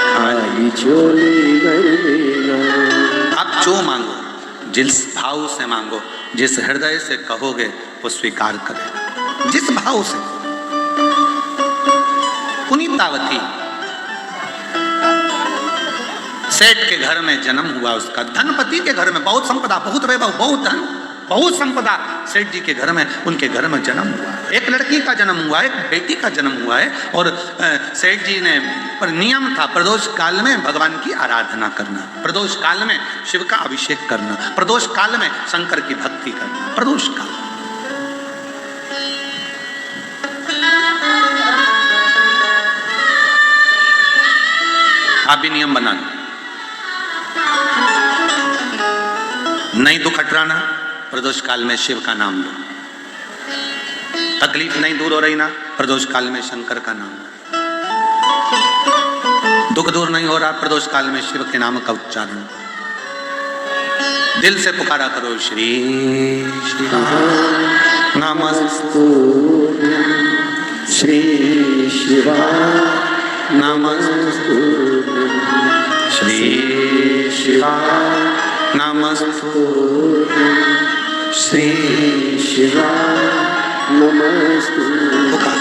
खाली झोली भर देगा। आप जो मांगो, जिस भाव से मांगो, जिस हृदय से कहोगे वो स्वीकार करेगा, जिस भाव से। पुनीतावती सेठ के घर में जन्म हुआ उसका, धनपति के घर में, बहुत संपदा, बहुत वैभव, बहुत धन, बहुत संपदा, सेठ जी के घर में, उनके घर में जन्म हुआ। एक लड़की का जन्म हुआ है, एक बेटी का जन्म हुआ है। और सेठ जी ने, पर नियम था प्रदोष काल में भगवान की आराधना करना, प्रदोष काल में शिव का अभिषेक करना, प्रदोष काल में शंकर की भक्ति करना, प्रदोष काल। आप भी नियम बनाना, नहीं दुख हटराना, प्रदोष काल में शिव का नाम लो। तकलीफ नहीं दूर हो रही ना, प्रदोष काल में शंकर का नाम लो। दुख दूर नहीं हो रहा, प्रदोष काल में शिव के नाम का उच्चारण करो, दिल से पुकारा करो, श्री शिवाय नमस्तुभ्यं, श्री शिवाय नमस्तुभ्यं, श्री शिवाय नमस्तुभ्यं, श्री शिवाय नमस्तुभ्यं।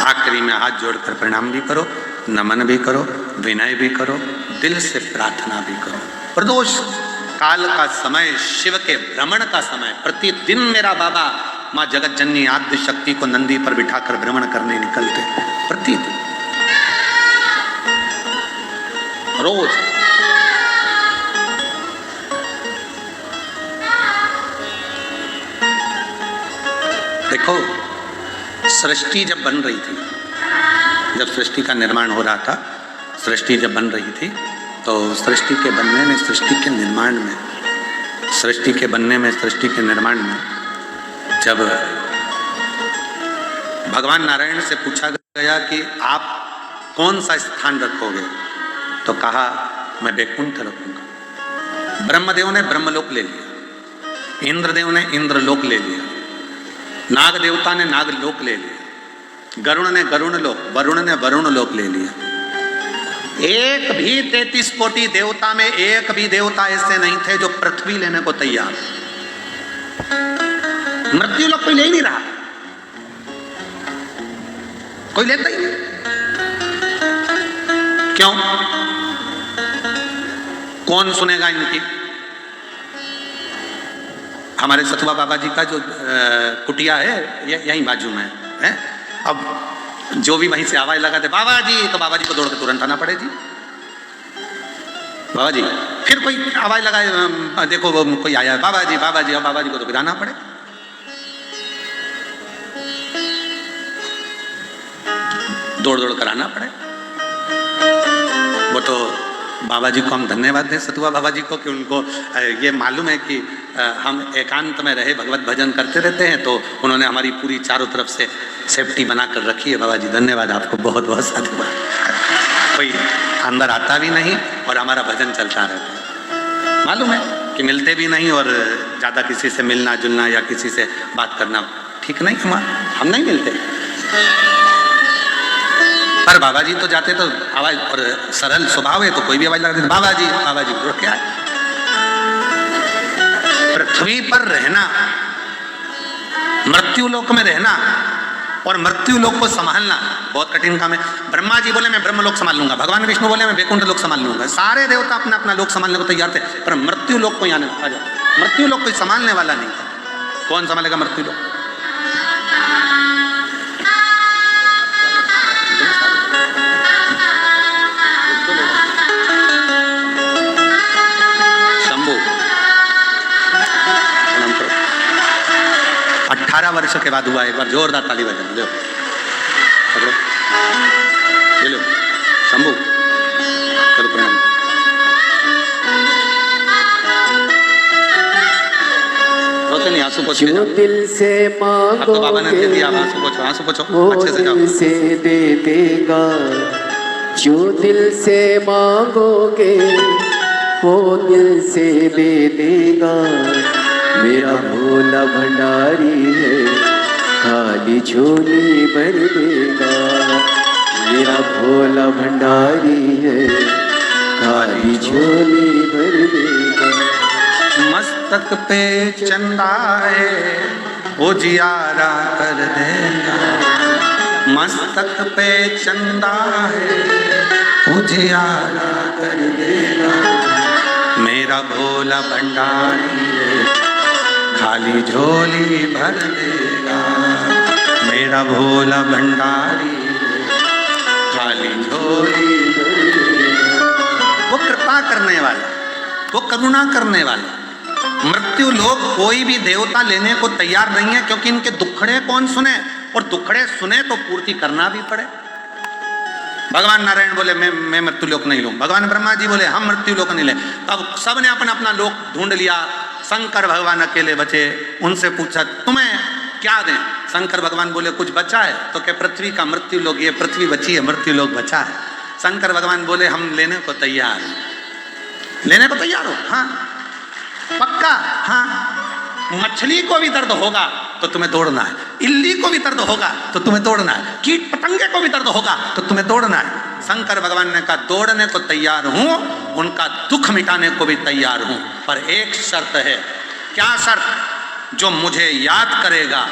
आखिरी में हाथ जोड़कर प्रणाम भी करो, नमन भी करो, विनय भी करो, दिल से प्रार्थना भी करो। प्रदोष काल का समय शिव के भ्रमण का समय, प्रतिदिन मेरा बाबा माँ जगत जननी आद्य शक्ति को नंदी पर बिठाकर भ्रमण करने निकलते, प्रतिदिन, रोज। देखो, सृष्टि जब बन रही थी, जब सृष्टि का निर्माण हो रहा था, सृष्टि जब बन रही थी, तो सृष्टि के बनने में, सृष्टि के निर्माण में, सृष्टि के बनने में, सृष्टि के निर्माण में, जब भगवान नारायण से पूछा गया कि आप कौन सा स्थान रखोगे, तो कहा मैं वैकुंठ रखूंगा। ब्रह्मदेव ने ब्रह्मलोक ले लिया, इंद्रदेव ने इंद्रलोक ले लिया, नाग देवता ने नागलोक ले लिया, गरुण ने गरुण लोक, वरुण ने वरुण लोक ले लिया। एक भी 33 कोटि देवता में एक भी देवता ऐसे नहीं थे जो पृथ्वी लेने को तैयार। मृत्यु लोक कोई ले ही नहीं रहा, कोई लेता ही नहीं। क्यों? कौन सुनेगा इनकी? हमारे सतुआ बाबा जी का जो कुटिया है यहीं बाजू में है। अब जो भी वहीं से आवाज लगाते बाबा जी, तो बाबा जी को दौड़ के तुरंत आना पड़े जी, बाबा जी। फिर कोई आवाज लगाए, देखो वो कोई आया बाबा जी बाबा जी, अब बाबा जी को तो गिराना पड़े। दौड़ दौड़ कर आना पड़े। वो तो बाबा जी को हम धन्यवाद दें, सतुआ बाबा जी को, कि उनको ये मालूम है कि हम एकांत में रहे भगवत भजन करते रहते हैं, तो उन्होंने हमारी पूरी चारों तरफ से सेफ्टी बना कर रखी है। बाबा जी धन्यवाद, आपको बहुत बहुत साधुवाद। कोई अंदर आता भी नहीं और हमारा भजन चलता रहता है। मालूम है कि मिलते भी नहीं और ज़्यादा किसी से मिलना जुलना या किसी से बात करना ठीक नहीं, हम नहीं मिलते। पर बाबा जी तो जाते तो आवाज, और सरल स्वभाव है तो कोई भी आवाज लगा देते बाबा जी रुक क्या है। पृथ्वी पर रहना, मृत्यु लोक में रहना और मृत्यु लोक को संभालना बहुत कठिन काम है। ब्रह्मा जी बोले मैं ब्रह्म लोक संभाल लूंगा, भगवान विष्णु बोले मैं वैकुंठ लोक संभाल लूंगा। सारे देवता अपना अपना लोक संभालने को तैयार थे, पर मृत्यु लोक को यहाँ आ जाओ, मृत्यु लोक कोई संभालने वाला नहीं था। कौन संभालेगा मृत्यु लोक? शंभू 18 वर्ष के बाद हुआ। एक बार जोरदार ताली बजाओ, लो पकड़ो, ये लो शंभू, चलो प्रणाम। रोते नहीं, आंसू पोछो, जो दिल से मांगोगे तो बाबा ने दे दिया, आंसू पोछो अच्छे से जाओ। दिल से दे देगा, जो दिल से मांगोगे वो दिल से दे देगा। मेरा भोला भंडारी है, खाली झोली भर देगा। मेरा भोला भंडारी है, खाली झोली भर देगा। मस्तक पे चंदा है उजियारा कर देगा, मस्तक पे चंदा है उजियारा कर देगा। मेरा भोला भंडारी है, खाली झोली भर देगा। मेरा भोला भंडारी खाली झोली भर देगा। वो कृपा करने वाला, वो करुणा करने वाला। मृत्यु लोक कोई भी देवता लेने को तैयार नहीं है, क्योंकि इनके दुखड़े कौन सुने, और दुखड़े सुने तो पूर्ति करना भी पड़े। भगवान नारायण बोले मैं मृत्यु लोक नहीं लूं, भगवान ब्रह्मा जी बोले हम मृत्यु लोक नहीं ले। अब सबने अपना अपना लोक ढूंढ लिया। शंकर भगवान अकेले बचे। उनसे पूछा तुम्हें क्या दें? शंकर भगवान बोले कुछ बचा है? तो क्या पृथ्वी का मृत्यु लोक, ये पृथ्वी बची है, मृत्यु लोक बचा है। शंकर भगवान बोले हम लेने को तैयार हैं। लेने को तैयार हो? हाँ पक्का? हाँ। मछली को भी दर्द होगा तो तुम्हें तोड़ना है, इल्ली को भी दर्द होगा तो तुम्हें तोड़ना है, कीट पतंगे को भी दर्द होगा तो तुम्हें तोड़ना है। शंकर भगवान ने कहा तोड़ने को तैयार हूं, उनका दुख मिटाने को भी तैयार हूं, पर एक शर्त है। क्या शर्त? जो मुझे याद करेगा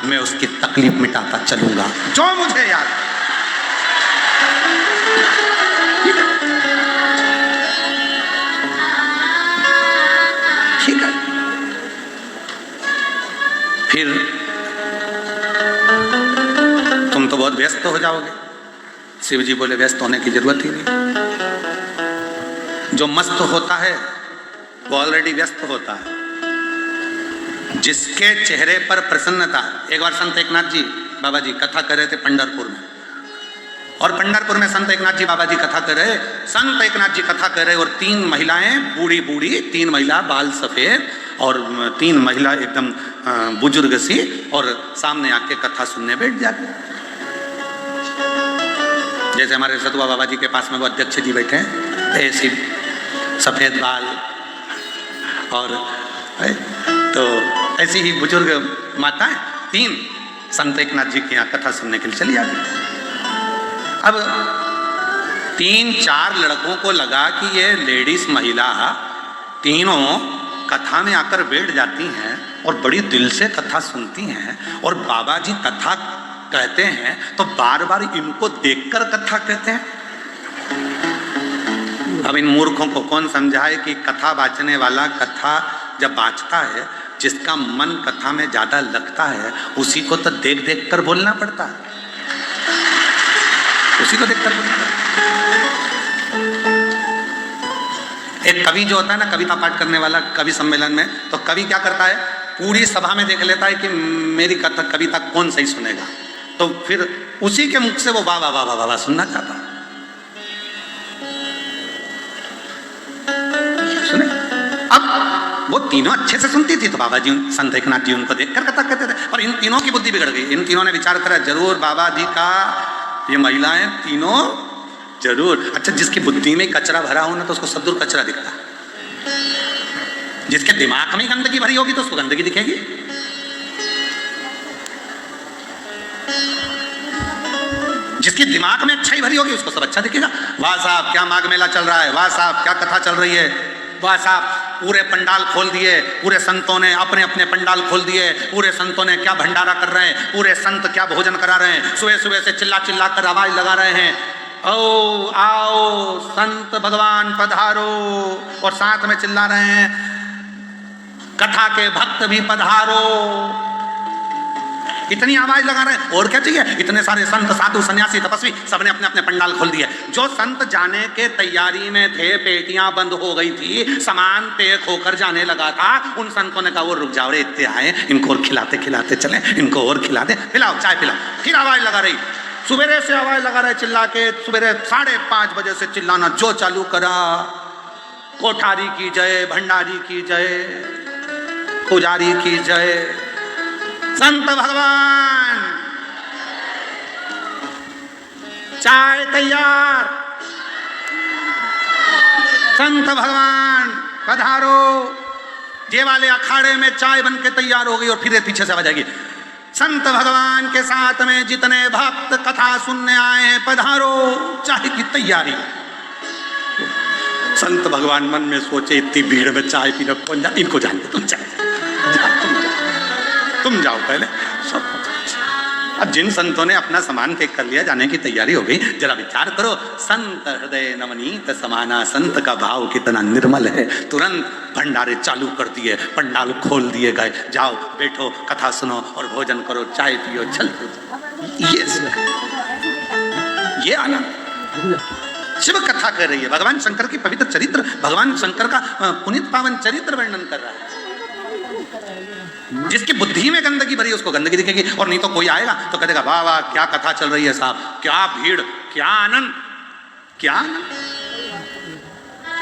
मैं उसकी तकलीफ मिटाता चलूंगा। जो मुझे याद, ठीक है। फिर तुम तो बहुत व्यस्त हो जाओगे। शिव जी बोले व्यस्त होने की जरूरत ही नहीं। जो मस्त होता है वो ऑलरेडी व्यस्त होता है। जिसके चेहरे पर प्रसन्नता। एक बार संत एकनाथ जी बाबा जी कथा कर रहे थे पंढरपुर में, और पंढरपुर में संत एकनाथ जी बाबा जी कथा कर रहे। संत एकनाथ जी कथा कर रहे और 3 महिलाएं बूढ़ी बूढ़ी, 3 महिला बाल सफेद और 3 महिला एकदम बुजुर्ग सी, और सामने आके कथा सुनने बैठ जाते। जैसे हमारे सतुआ बाबा जी के पास में वो अध्यक्ष जी बैठे हैं, ऐसी सफेद बाल, और तो ऐसी ही बुजुर्ग माताएं 3 संत एकनाथ जी के यहाँ कथा सुनने के लिए चली जाती। अब 3-4 लड़कों को लगा कि ये लेडीज महिला तीनों कथा में आकर बैठ जाती हैं और बड़ी दिल से कथा सुनती हैं, और बाबा जी कथा कहते हैं तो बार बार इनको देखकर कथा कहते हैं। अब इन मूर्खों को कौन समझाए कि कथा बाँचने वाला कथा जब बाँचता है, जिसका मन कथा में ज्यादा लगता है, उसी को तो देख देख कर बोलना पड़ता है, उसी को देखकर बोलना पड़ता है। एक कवि जो होता है ना, कविता पाठ करने वाला कवि सम्मेलन में, तो कवि क्या करता है, पूरी सभा में देख लेता है कि मेरी कविता कौन सही सुनेगा, तो फिर उसी के मुख से वो वाह वाह वाह वाह वाह सुनना चाहता है। सुने, अब वो तीनों अच्छे से सुनती थी, तो बाबा जी संत एकनाथ जी उनको देखकर कथा कहते थे, पर इन तीनों की बुद्धि बिगड़ गई। इन तीनों ने विचार करा, जरूर बाबा जी का ये महिलाएं तीनों जरूर, अच्छा जिसकी बुद्धि में कचरा भरा हो ना, तो उसको सब दूर कचरा दिखता है, जिसके दिमाग में गंदगी भरी होगी तो उसको गंदगी दिखेगी। जिसके दिमाग में अच्छाई भरी होगी उसको सब अच्छा दिखेगा। वाह साहब क्या माघ मेला चल रहा है, वाह साहब क्या कथा चल रही है, वाह साहब पूरे पंडाल खोल दिए, पूरे संतों ने अपने अपने पंडाल खोल दिए, पूरे संतों ने क्या भंडारा कर रहे हैं, पूरे संत क्या भोजन करा रहे हैं, सुबह सुबह से चिल्ला चिल्ला कर आवाज लगा रहे हैं, ओ आओ संत भगवान पधारो, और साथ में चिल्ला रहे हैं कथा के भक्त भी पधारो, इतनी आवाज लगा रहे हैं। और क्या चाहिए, इतने सारे संत साधु सन्यासी तपस्वी सबने अपने अपने पंडाल खोल दिए। जो संत जाने के तैयारी में थे, पेटियां बंद हो गई थी, सामान पैक होकर जाने लगा था, उन संतों ने कहा वो रुक जाओ रे, इतने आए, इनको और खिलाते खिलाते चले, इनको और खिला दे, पिलाओ चाय पिलाओ। फिर आवाज लगा रही, सुबेरे से आवाज लगा रहे चिल्ला के, सुबेरे 5:30 बजे से चिल्लाना जो चालू करा, कोठारी की जय, भंडारी की जय, पुजारी की जय, संत भगवान चाय तैयार, संत भगवान पधारो, ये वाले अखाड़े में चाय बन के तैयार हो गई, और फिर पीछे से आवाज आएगी, संत भगवान के साथ में जितने भक्त कथा सुनने आए हैं पधारो, चाय की तैयारी। संत भगवान मन में सोचे इतनी भीड़ में चाय पीने कौन जा, इनको जान दो, तुम जाओ पहले। सब अब जिन संतों ने अपना सामान पैक कर लिया, जाने की तैयारी हो गई, जरा विचार करो, संत हृदय नवनीत समाना, संत का भाव कितना निर्मल है, तुरंत भंडारे चालू कर दिए, पंडाल खोल दिए गए, जाओ बैठो कथा सुनो और भोजन करो, चाय पियो, चल ये आनंद। शिव कथा कर रही है, भगवान शंकर की पवित्र चरित्र, भगवान शंकर का पुनीत पावन चरित्र वर्णन कर रहा है। जिसकी बुद्धि में गंदगी भरी उसको गंदगी दिखेगी, और नहीं तो कोई आएगा तो कहेगा वाह वाह क्या कथा चल रही है साहब, क्या भीड़, क्या आनंद, क्या आनंद।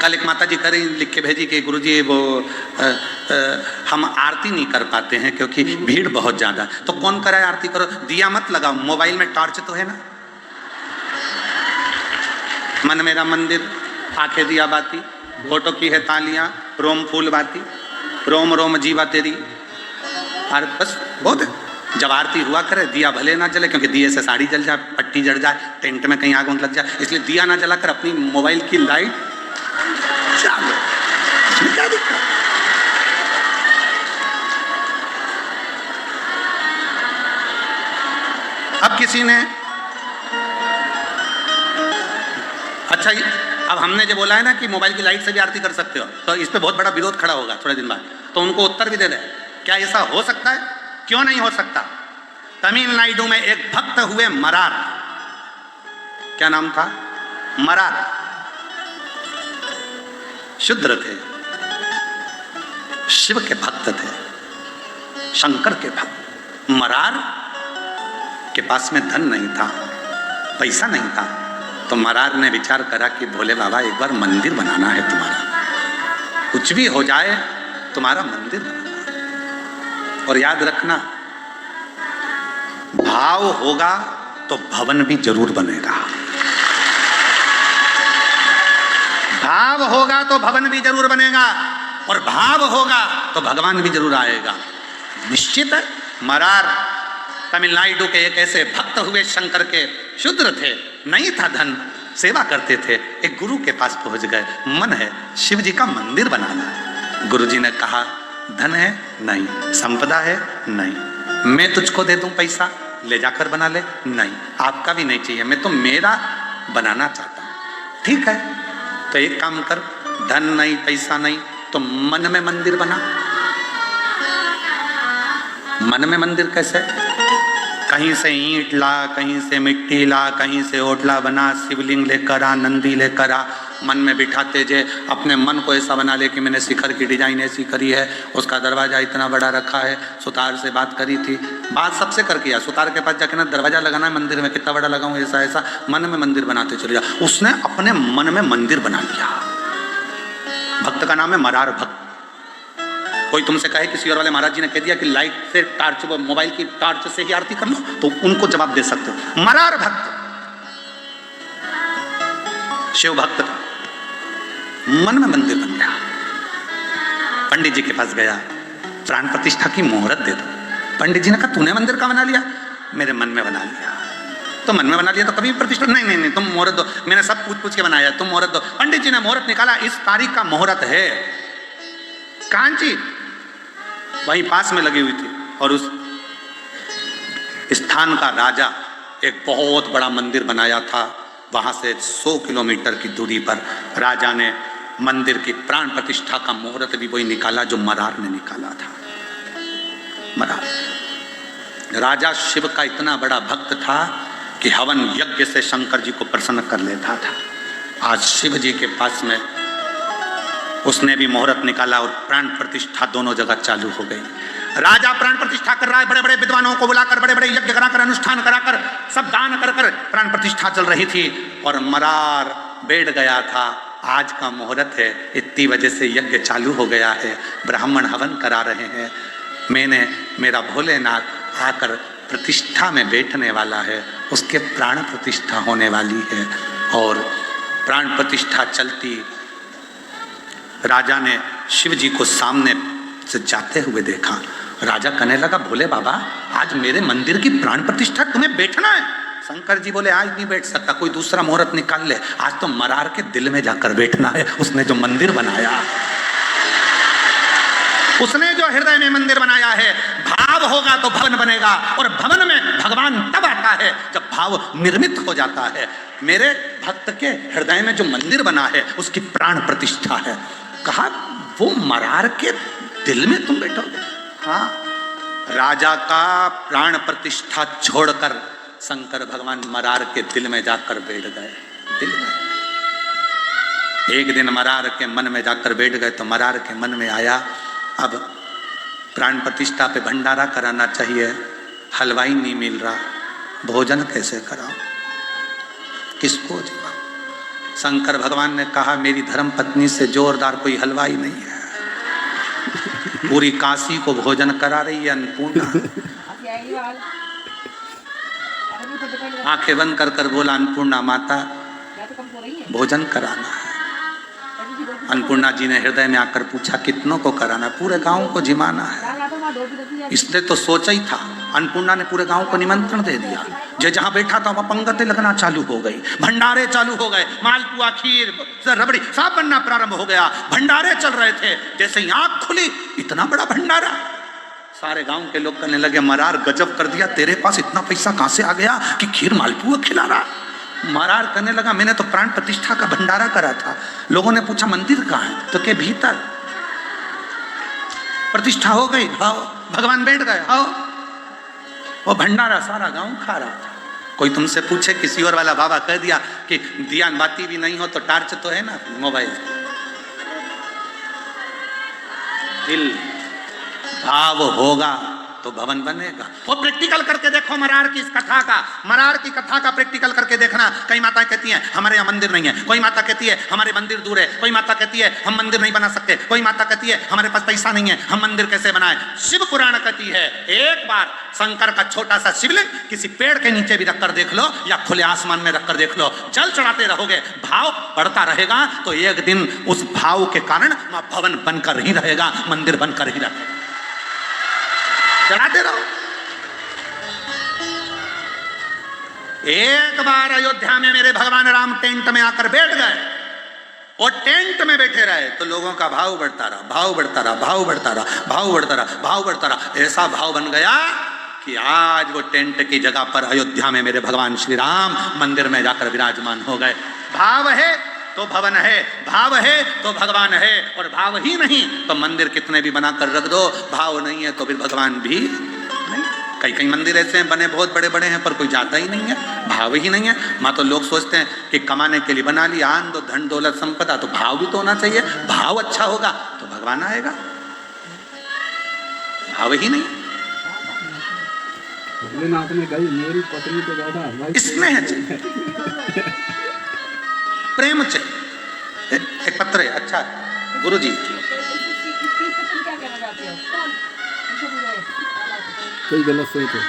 कल एक माता जी करी लिख के भेजी कि गुरुजी वो हम आरती नहीं कर पाते हैं क्योंकि भीड़ बहुत ज्यादा। तो कौन कराए आरती, करो, दिया मत लगाओ, मोबाइल में टॉर्च तो है ना, मन मेरा मंदिर, आंखें दिया बाती, फोटो की है तालियां, रोम फूल बाती, रोम रोम जीवा तेरी, और बस बहुत है। जब आरती हुआ करे, दिया भले ना जले, क्योंकि दिए से साड़ी जल जाए, पट्टी जड़ जाए, टेंट में कहीं आग लग जाए, इसलिए दिया ना जलाकर अपनी मोबाइल की लाइट चालू, क्या दिक्कत। अब किसी ने, अच्छा अब हमने जो बोला है ना कि मोबाइल की लाइट से भी आरती कर सकते हो, तो इस पे बहुत बड़ा विरोध खड़ा होगा थोड़े दिन बाद, तो उनको उत्तर भी दे दे, क्या ऐसा हो सकता है, क्यों नहीं हो सकता। तमिलनाडु में एक भक्त हुए मरार, क्या नाम था, मरार, शूद्र थे, शिव के भक्त थे, शंकर के भक्त। मरार के पास में धन नहीं था, पैसा नहीं था, तो मरार ने विचार करा कि भोले बाबा एक बार मंदिर बनाना है तुम्हारा, कुछ भी हो जाए तुम्हारा मंदिर बनाना, और याद रखना भाव होगा तो भवन भी जरूर बनेगा, भाव होगा तो भवन भी जरूर बनेगा, और भाव होगा तो भगवान भी जरूर आएगा, निश्चित है। मरार तमिलनाडु के एक ऐसे भक्त हुए, शंकर के, शूद्र थे, नहीं था धन, सेवा करते थे, एक गुरु के पास पहुंच गए, मन है शिव जी का मंदिर बनाना है। गुरुजी ने कहा धन है नहीं, संपदा है नहीं, मैं तुझको दे दूं पैसा, ले जाकर बना ले, नहीं, आपका भी नहीं चाहिए, मैं तो मेरा बनाना चाहता हूं। ठीक है, तो एक काम कर, धन नहीं पैसा नहीं तो मन में मंदिर बना। मन में मंदिर कैसे? कहीं से ईंट ला, कहीं से मिट्टी ला, कहीं से ओटला बना, शिवलिंग लेकर आ, नंदी लेकर आ, मन में बिठाते जे अपने मन को ऐसा बना ले कि मैंने शिखर की डिजाइन ऐसी करी है, उसका दरवाजा इतना बड़ा रखा है। सुतार से बात करी थी, बात सबसे कर किया, सुतार के पास जाके ना दरवाजा लगाना है मंदिर में, कितना बड़ा लगाऊं, ऐसा ऐसा मन में मंदिर बनाते चले जा। उसने अपने मन में मंदिर बना लिया। भक्त का नाम है मरार भक्त। कोई तुमसे कहे किसी और वाले महाराज जी ने कह दिया कि लाइट से टार्च, मोबाइल की टार्च से ही आरती कर लो, तो उनको जवाब दे सकते हो। मरार भक्त शिव भक्त था, मन में मंदिर बन गया। पंडित जी के पास गया, प्राण प्रतिष्ठा की मुहूर्त दे दो। पंडित जी ने कहा तूने मंदिर का बना लिया? मेरे मन में बना लिया। तो मन में बना लिया तो कभी प्रतिष्ठा नहीं, नहीं नहीं तुम मुहूर्त दो, मैंने सब पूछ के बनाया, तुम मुहूर्त दो। पंडित जी ने मुहूर्त निकाला, इस तारीख का मुहूर्त है। कांची वहीं पास में लगी हुई थी, और उस स्थान का राजा एक बहुत बड़ा मंदिर बनाया था। वहां से 100 किलोमीटर की दूरी पर राजा ने मंदिर की प्राण प्रतिष्ठा का मुहूर्त भी वही निकाला जो मरार ने निकाला था। मरार राजा शिव का इतना बड़ा भक्त था कि हवन यज्ञ से शंकर जी को प्रसन्न कर लेता था। आज शिव जी के पास में उसने भी मुहूर्त निकाला और प्राण प्रतिष्ठा दोनों जगह चालू हो गई। राजा प्राण प्रतिष्ठा कर रहा है, बड़े बड़े विद्वानों को बुलाकर, बड़े बड़े यज्ञ कराकर, अनुष्ठान कराकर, सब दान कर कर प्राण प्रतिष्ठा चल रही थी। और मरार बैठ गया था, आज का मुहूर्त है, इतनी वजह से यज्ञ चालू हो गया है, ब्राह्मण हवन करा रहे हैं, मैंने मेरा भोलेनाथ आकर प्रतिष्ठा में बैठने वाला है, उसके प्राण प्रतिष्ठा होने वाली है। और प्राण प्रतिष्ठा चलती, राजा ने शिव जी को सामने से जाते हुए देखा। राजा कहने लगा भोले बाबा आज मेरे मंदिर की प्राण प्रतिष्ठा तुम्हें बैठना है? शंकर जी बोले आज नहीं बैठ सकता, कोई दूसरा मुहूर्त निकाल ले, आज तो मरार के दिल में जाकर बैठना है। उसने जो मंदिर बनाया, उसने जो हृदय में मंदिर बनाया है, भाव होगा तो भवन बनेगा, और भवन में भगवान तब आता है जब भाव निर्मित हो जाता है। मेरे भक्त के हृदय में जो मंदिर बना है उसकी प्राण प्रतिष्ठा है। कहा वो मरार के दिल में तुम बैठोगे? हाँ, राजा का प्राण प्रतिष्ठा छोड़कर शंकर भगवान मरार के दिल में जाकर बैठ गए। दिल में एक दिन मरार के मन में जाकर बैठ गए तो मरार के मन में आया अब प्राण प्रतिष्ठा पे भंडारा कराना चाहिए, हलवाई नहीं मिल रहा, भोजन कैसे कराओ, किसको जीवा? शंकर भगवान ने कहा मेरी धर्म पत्नी से जोरदार कोई हलवाई नहीं है, पूरी काशी को भोजन करा रही है अन्नपूर्णा। आंखें बंद कर कर बोला अन्नपूर्णा माता भोजन कराना है। अन्नपूर्णा जी ने हृदय में आकर पूछा कितनों को कराना? पूरे गांव को जिमाना है। इसने तो सोचा ही था। अन्नपूर्णा ने पूरे गांव को निमंत्रण दे दिया। जो जहां बैठा था वहां पंगतें लगना चालू हो गई, भंडारे चालू हो गए, मालपुआ खीर रबड़ी सब बनना प्रारंभ हो गया। भंडारे चल रहे थे, जैसे ही आंख खुली इतना बड़ा भंडारा। सारे गांव के लोग कहने लगे मरार गजब कर दिया, तेरे पास इतना पैसा कहां से आ गया कि खीर मालपुआ खिला रहा? मरार कहने लगा मैंने तो प्राण प्रतिष्ठा का भंडारा करा था। लोगों ने पूछा मंदिर कहाँ है? तो के भीतर। प्रतिष्ठा हो गई, आओ भगवान बैठ गए, आओ। वो भंडारा सारा गांव खा रहा था। कोई तुमसे पूछे किसी और वाला बाबा कह दिया कि दिया बाती भी नहीं हो तो टार्च तो है ना मोबाइल। दिल भाव होगा तो भवन बनेगा। वो प्रैक्टिकल करके देखो मरार की इस कथा का, मरार की कथा का प्रैक्टिकल करके देखना। कई माताएं कहती हैं हमारे यहाँ मंदिर नहीं है, कोई माता कहती है हमारे मंदिर दूर है, कोई माता कहती है हम मंदिर नहीं बना सकते, कोई माता कहती है हमारे पास पैसा नहीं है, हम मंदिर कैसे बनाए। शिव पुराण कहती है एक बार शंकर का छोटा सा शिवलिंग किसी पेड़ के नीचे भी रखकर देख लो या खुले आसमान में रखकर देख लो, जल चढ़ाते रहोगे, भाव बढ़ता रहेगा तो एक दिन उस भाव के कारण वहां भवन बनकर ही रहेगा, मंदिर बनकर ही रहेगा। चढ़ाते रहो। एक बार अयोध्या में मेरे भगवान राम टेंट में आकर बैठ गए और टेंट में बैठे रहे तो लोगों का भाव बढ़ता रहा, भाव बढ़ता रहा, भाव बढ़ता रहा, भाव बढ़ता रहा, भाव बढ़ता रहा। ऐसा भाव बन गया कि आज वो टेंट की जगह पर अयोध्या में मेरे भगवान श्री राम मंदिर में जाकर विराजमान हो गए। भाव है तो भवन है, भाव है तो भगवान है, और भाव ही नहीं तो मंदिर कितने भी बनाकर रख दो, भाव नहीं है तो फिर भगवान भी नहीं। कई कई मंदिर ऐसे हैं बने बहुत बड़े बड़े हैं पर कोई जाता ही नहीं है, भाव ही नहीं है। माँ तो लोग सोचते हैं कि कमाने के लिए बना लिया, आन दो धन दौलत संपदा, तो भाव भी तो होना चाहिए। भाव अच्छा होगा तो भगवान आएगा, भाव ही नहीं। भोलेनाथ ने कही मेरी पत्नी तो ज्यादा स्नेह चाहिए, प्रेम चाहिए। एक पत्र है, अच्छा गुरु जी कोई गलत सोच है।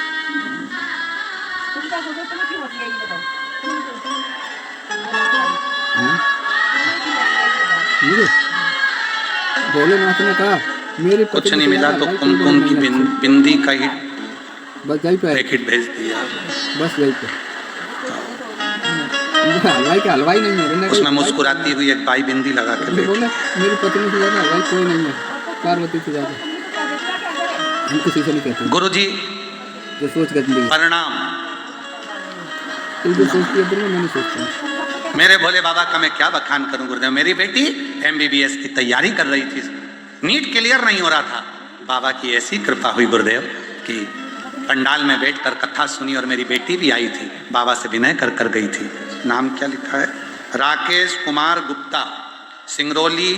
मुझे भोलेनाथ ने कहा मेरी कुछ नहीं मिला तो कुमकुम की बिंदी का ही बस यही पे पैकेट भेज दिया, बस यही पे हलवाई का हलवाई नहीं है। उसमें मुस्कुराती हुई एक बाई बिंदी लगा के बोले मेरी पत्नी से ज्यादा हलवाई कोई नहीं है, पार्वती से ज्यादा। हम किसी से नहीं कहते गुरु जी जो सोच गंदी प्रणाम। तू जो सोचती है मैं नहीं सोचता। मेरे भोले बाबा का मैं क्या बखान करूं गुरुदेव। मेरी बेटी MBBS की तैयारी कर रही थी, नीट क्लियर नहीं हो रहा था। बाबा की ऐसी कृपा हुई गुरुदेव कि पंडाल में बैठकर कथा सुनी और मेरी बेटी भी आई थी, बाबा से विनय कर गई थी। नाम क्या लिखा है? राकेश कुमार गुप्ता, सिंगरौली,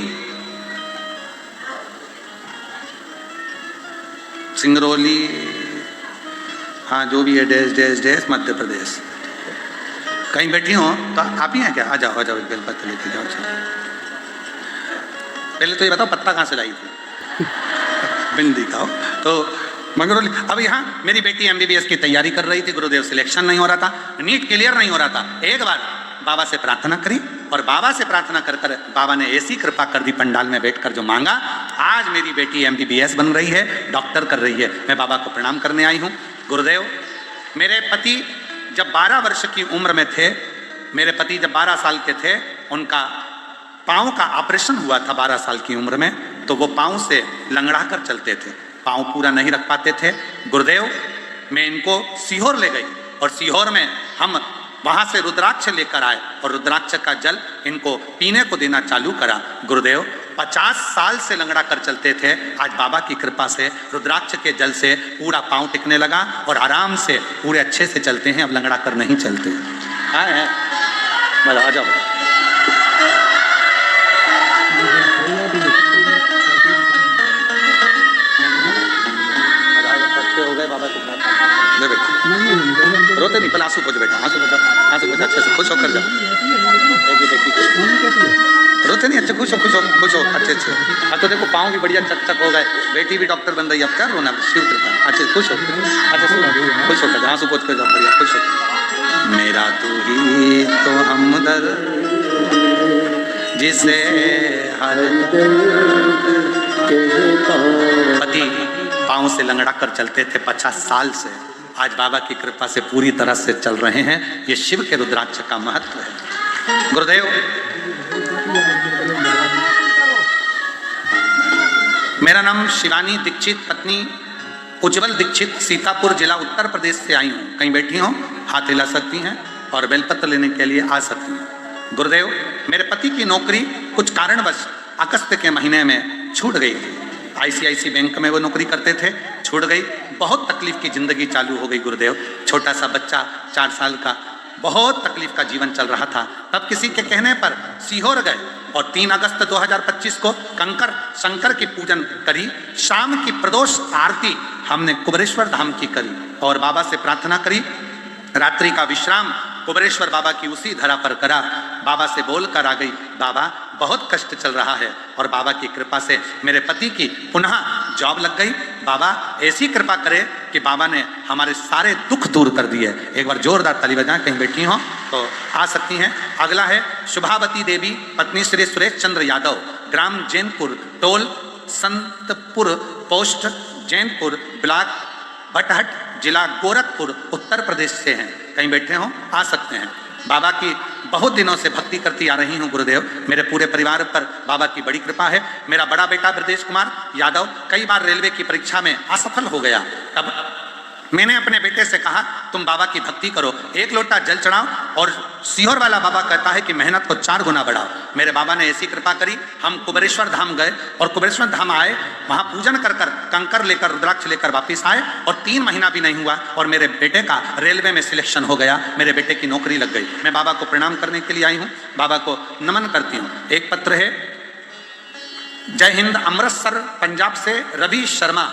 हाँ जो भी है, dash dash dash Madhya Pradesh. कहीं बैठी हो तो आप ही हैं क्या? आ जाओ बेलपत्र लेके जाओ। चलो पहले तो ये बताओ पत्ता कहाँ से लाई थी? बिंदी का हो तो मंगरौली। अब यहाँ मेरी बेटी MBBS की तैयारी कर रही थी, गुरुदेव सिलेक्शन नहीं हो रहा था, नीट क्लियर नहीं हो रहा था। एक बार बाबा से प्रार्थना करी और बाबा से प्रार्थना कर बाबा ने ऐसी कृपा कर दी, पंडाल में बैठकर जो मांगा, आज मेरी बेटी MBBS बन रही है, डॉक्टर कर रही है। मैं बाबा को प्रणाम करने आई हूँ। गुरुदेव मेरे पति जब 12 वर्ष की उम्र में थे, मेरे पति जब 12 साल के थे, उनका पाँव का ऑपरेशन हुआ था 12 साल की उम्र में, तो वो पाँव से लंगड़ा कर चलते थे, पाँव पूरा नहीं रख पाते थे। गुरुदेव मैं इनको सीहोर ले गई और सीहोर में हम वहाँ से रुद्राक्ष लेकर आए और रुद्राक्ष का जल इनको पीने को देना चालू करा। गुरुदेव 50 साल से लंगड़ा कर चलते थे, आज बाबा की कृपा से रुद्राक्ष के जल से पूरा पाँव टिकने लगा और आराम से पूरे अच्छे से चलते हैं, अब लंगड़ा कर नहीं चलते। हाँ आ जाओ। हो गए बाबा को ले बेटा, रोते नहीं, पहले आंसू पोछ बेटा, आंसू पोछो, आंसू पोछो, अच्छे से खुश होकर जाओ। रोते नहीं, अच्छे खुश हो अच्छे से। अब तो देखो पाँव भी बढ़िया चक हो गए, बेटी भी डॉक्टर बन रही है, अब क्या रोना, शिव कृपा। अच्छे खुश हो, अच्छे खुश होकर जाओ, आंसू पोछ कर जाओ, बढ़िया खुश हो। मेरा तू ही तो हमदर्द जिसे हर पति पाँव से लंगड़ा कर चलते थे 50 साल से, आज बाबा की कृपा से पूरी तरह से चल रहे हैं। ये शिव के रुद्राक्ष का महत्व है। गुरुदेव मेरा नाम शिवानी दीक्षित, पत्नी उज्जवल दीक्षित, सीतापुर जिला उत्तर प्रदेश से आई हूँ। कहीं बैठी हो हाथ हिला सकती हैं और बेलपत्र लेने के लिए आ सकती हैं। गुरुदेव मेरे पति की नौकरी कुछ कारणवश अगस्त के महीने में छूट गई थी। ICICI बैंक में वो नौकरी करते थे, छूट गई। बहुत तकलीफ की जिंदगी चालू हो गई गुरुदेव। छोटा सा बच्चा 4 साल का, बहुत तकलीफ का जीवन चल रहा था। तब किसी के कहने पर सीहोर गए और 3 अगस्त 2025 को कंकर शंकर की पूजन करी। शाम की प्रदोष आरती हमने कुबेरेश्वर धाम की करी और बाबा से प्रार्थना करी। रात्रि का विश्राम कुबेरेश्वर बाबा की उसी धरा पर करा। बाबा से बोल कर आ गई, बाबा बहुत कष्ट चल रहा है, और बाबा की कृपा से मेरे पति की पुनः जॉब लग गई। बाबा ऐसी कृपा करे कि बाबा ने हमारे सारे दुख दूर कर दिए। एक बार जोरदार ताली बजाएं, कहीं बैठी हो तो आ सकती हैं। अगला है शुभावती देवी, पत्नी श्री सुरेश चंद्र यादव, ग्राम जैनपुर, टोल संतपुर, पोस्ट जैनपुर, ब्लॉक भटहट, जिला गोरखपुर, उत्तर प्रदेश से हैं। कहीं बैठे हो आ सकते हैं। बाबा की बहुत दिनों से भक्ति करती आ रही हूँ गुरुदेव। मेरे पूरे परिवार पर बाबा की बड़ी कृपा है। मेरा बड़ा बेटा ब्रजेश कुमार यादव कई बार रेलवे की परीक्षा में असफल हो गया। तब मैंने अपने बेटे से कहा तुम बाबा की भक्ति करो, 1 लोटा जल चढ़ाओ और सीहोर वाला बाबा कहता है कि मेहनत को 4 गुना बढ़ाओ। मेरे बाबा ने ऐसी कृपा करी, हम कुबेरेश्वर धाम गए और कुबेरेश्वर धाम आए, वहां पूजन कर कर कंकर लेकर रुद्राक्ष लेकर वापिस आए और 3 महीना भी नहीं हुआ और मेरे बेटे का रेलवे में सिलेक्शन हो गया, मेरे बेटे की नौकरी लग गई। मैं बाबा को प्रणाम करने के लिए आई हूँ, बाबा को नमन करती हूँ। एक पत्र है जय हिंद अमृतसर पंजाब से रवि शर्मा,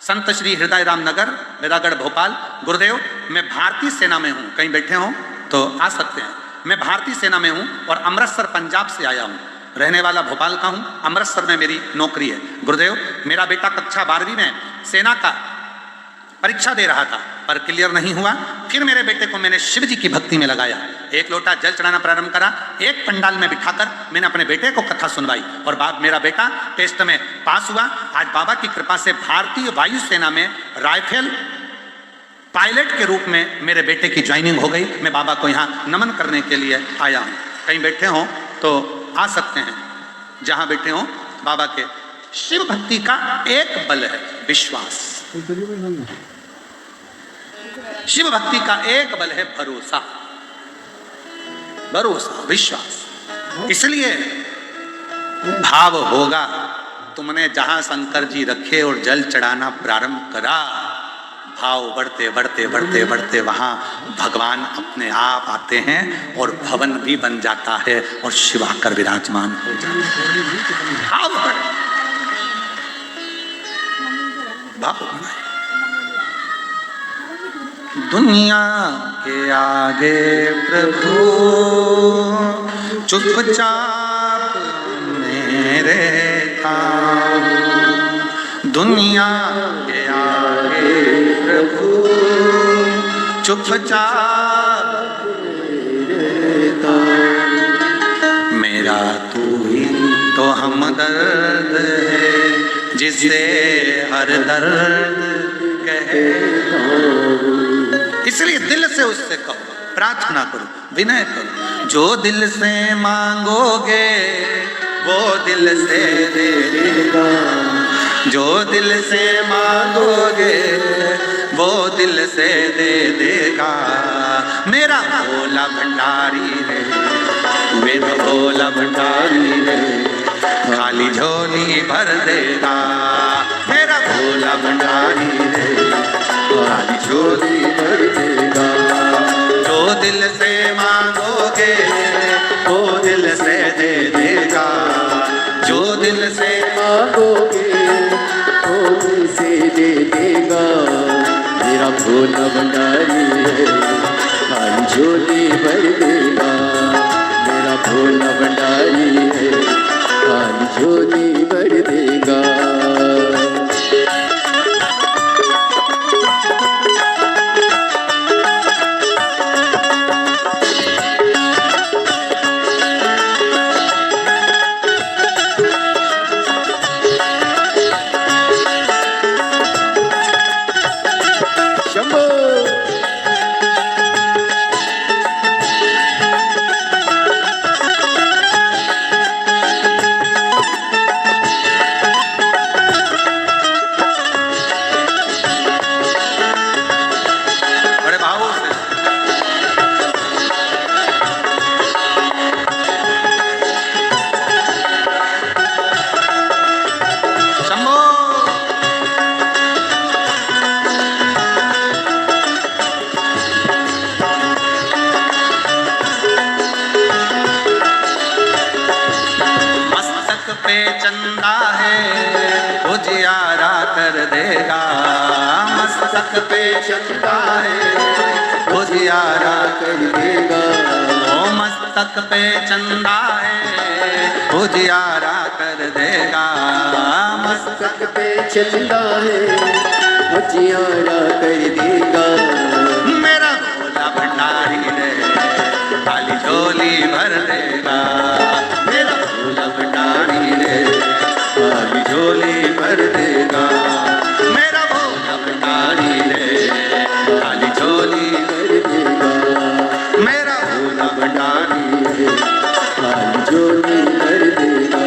संत श्री हृदय राम नगर, बेदागढ़, भोपाल। गुरुदेव, मैं भारतीय सेना में हूँ, कहीं बैठे हो तो आ सकते हैं। मैं भारतीय सेना में हूँ और अमृतसर पंजाब से आया हूँ, रहने वाला भोपाल का हूँ, अमृतसर में मेरी नौकरी है। गुरुदेव, मेरा बेटा कक्षा 12वीं में सेना का परीक्षा दे रहा था पर क्लियर नहीं हुआ। फिर मेरे बेटे को मैंने शिव जी की भक्ति में लगाया, 1 लोटा जल चढ़ाना प्रारंभ करा, एक पंडाल में बिठाकर मैंने अपने बेटे को कथा सुनवाई और मेरा बेटा टेस्ट में पास हुआ। आज बाबा की कृपा से भारतीय वायुसेना में राइफल पायलट के रूप में मेरे बेटे की ज्वाइनिंग हो गई। मैं बाबा को यहाँ नमन करने के लिए आया हूँ, कहीं बैठे हो तो आ सकते हैं, जहाँ बैठे हो। बाबा के शिव भक्ति का एक बल है विश्वास, शिव भक्ति का एक बल है भरोसा, भरोसा, विश्वास। इसलिए भाव होगा, तुमने जहां शंकर जी रखे और जल चढ़ाना प्रारंभ करा, भाव बढ़ते बढ़ते बढ़ते बढ़ते वहां भगवान अपने आप आते हैं और भवन भी बन जाता है और शिव आकर विराजमान हो जाता है। भाव बढ़े, भाव बढ़े। दुनिया के आगे प्रभु चुपचाप मेरे काम, दुनिया के आगे प्रभु चुपचाप मेरे काम। मेरा तू ही तो हमदर्द है जिसे हर दर्द कहता हूं। इसलिए दिल से उससे कहो, प्रार्थना करो, विनय करो। जो दिल से मांगोगे वो दिल से दे देगा, जो दिल से मांगोगे वो दिल से दे देगा। मेरा भोला भंडारी है, मेरा भोला भंडारी है, खाली झोली भर देगा। मेरा भोला भंडारी है, खाली झोली भर देगा। जो दिल से मांगोगे वो दिल से दे देगा, जो दिल से मांगोगे वो दिल से दे देगा। मेरा भोला भंडारी है, खाली झोली भर देगा। मेरा भोला भंडारी है, खाली झोली भर देगा। पे चंदा है उजियारा कर देगा, मस्तक पे चंदा है उजियारा कर देगा। ओ मस्तक पे चंदा है उजियारा कर देगा, मस्तक पे चंदा है उजियारा कर देगा। मेरा भोला भंडारी है, खाली झोली भर देगा। मेरा भोला भंडारी है, खाली झोली भर देगा। मेरा भोला भंडारी है, खाली झोली भर देगा। मेरा भोला भंडारी है, खाली झोली भर देगा।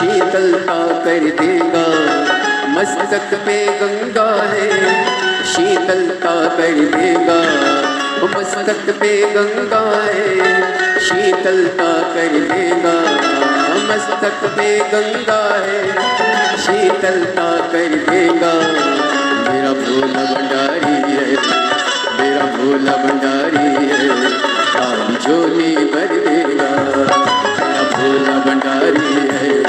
शीतलता कर देगा। मस्तक पे गंगा है, शीतलता कर देगा। मस्तक पे गंगा है, शीतलता कर देगा। मस्तक पे गंगा है, शीतलता कर देगा। मेरा भोला भंडारी है, मेरा भोला भंडारी है, खाली झोली भर देगा। मेरा भोला भंडारी है,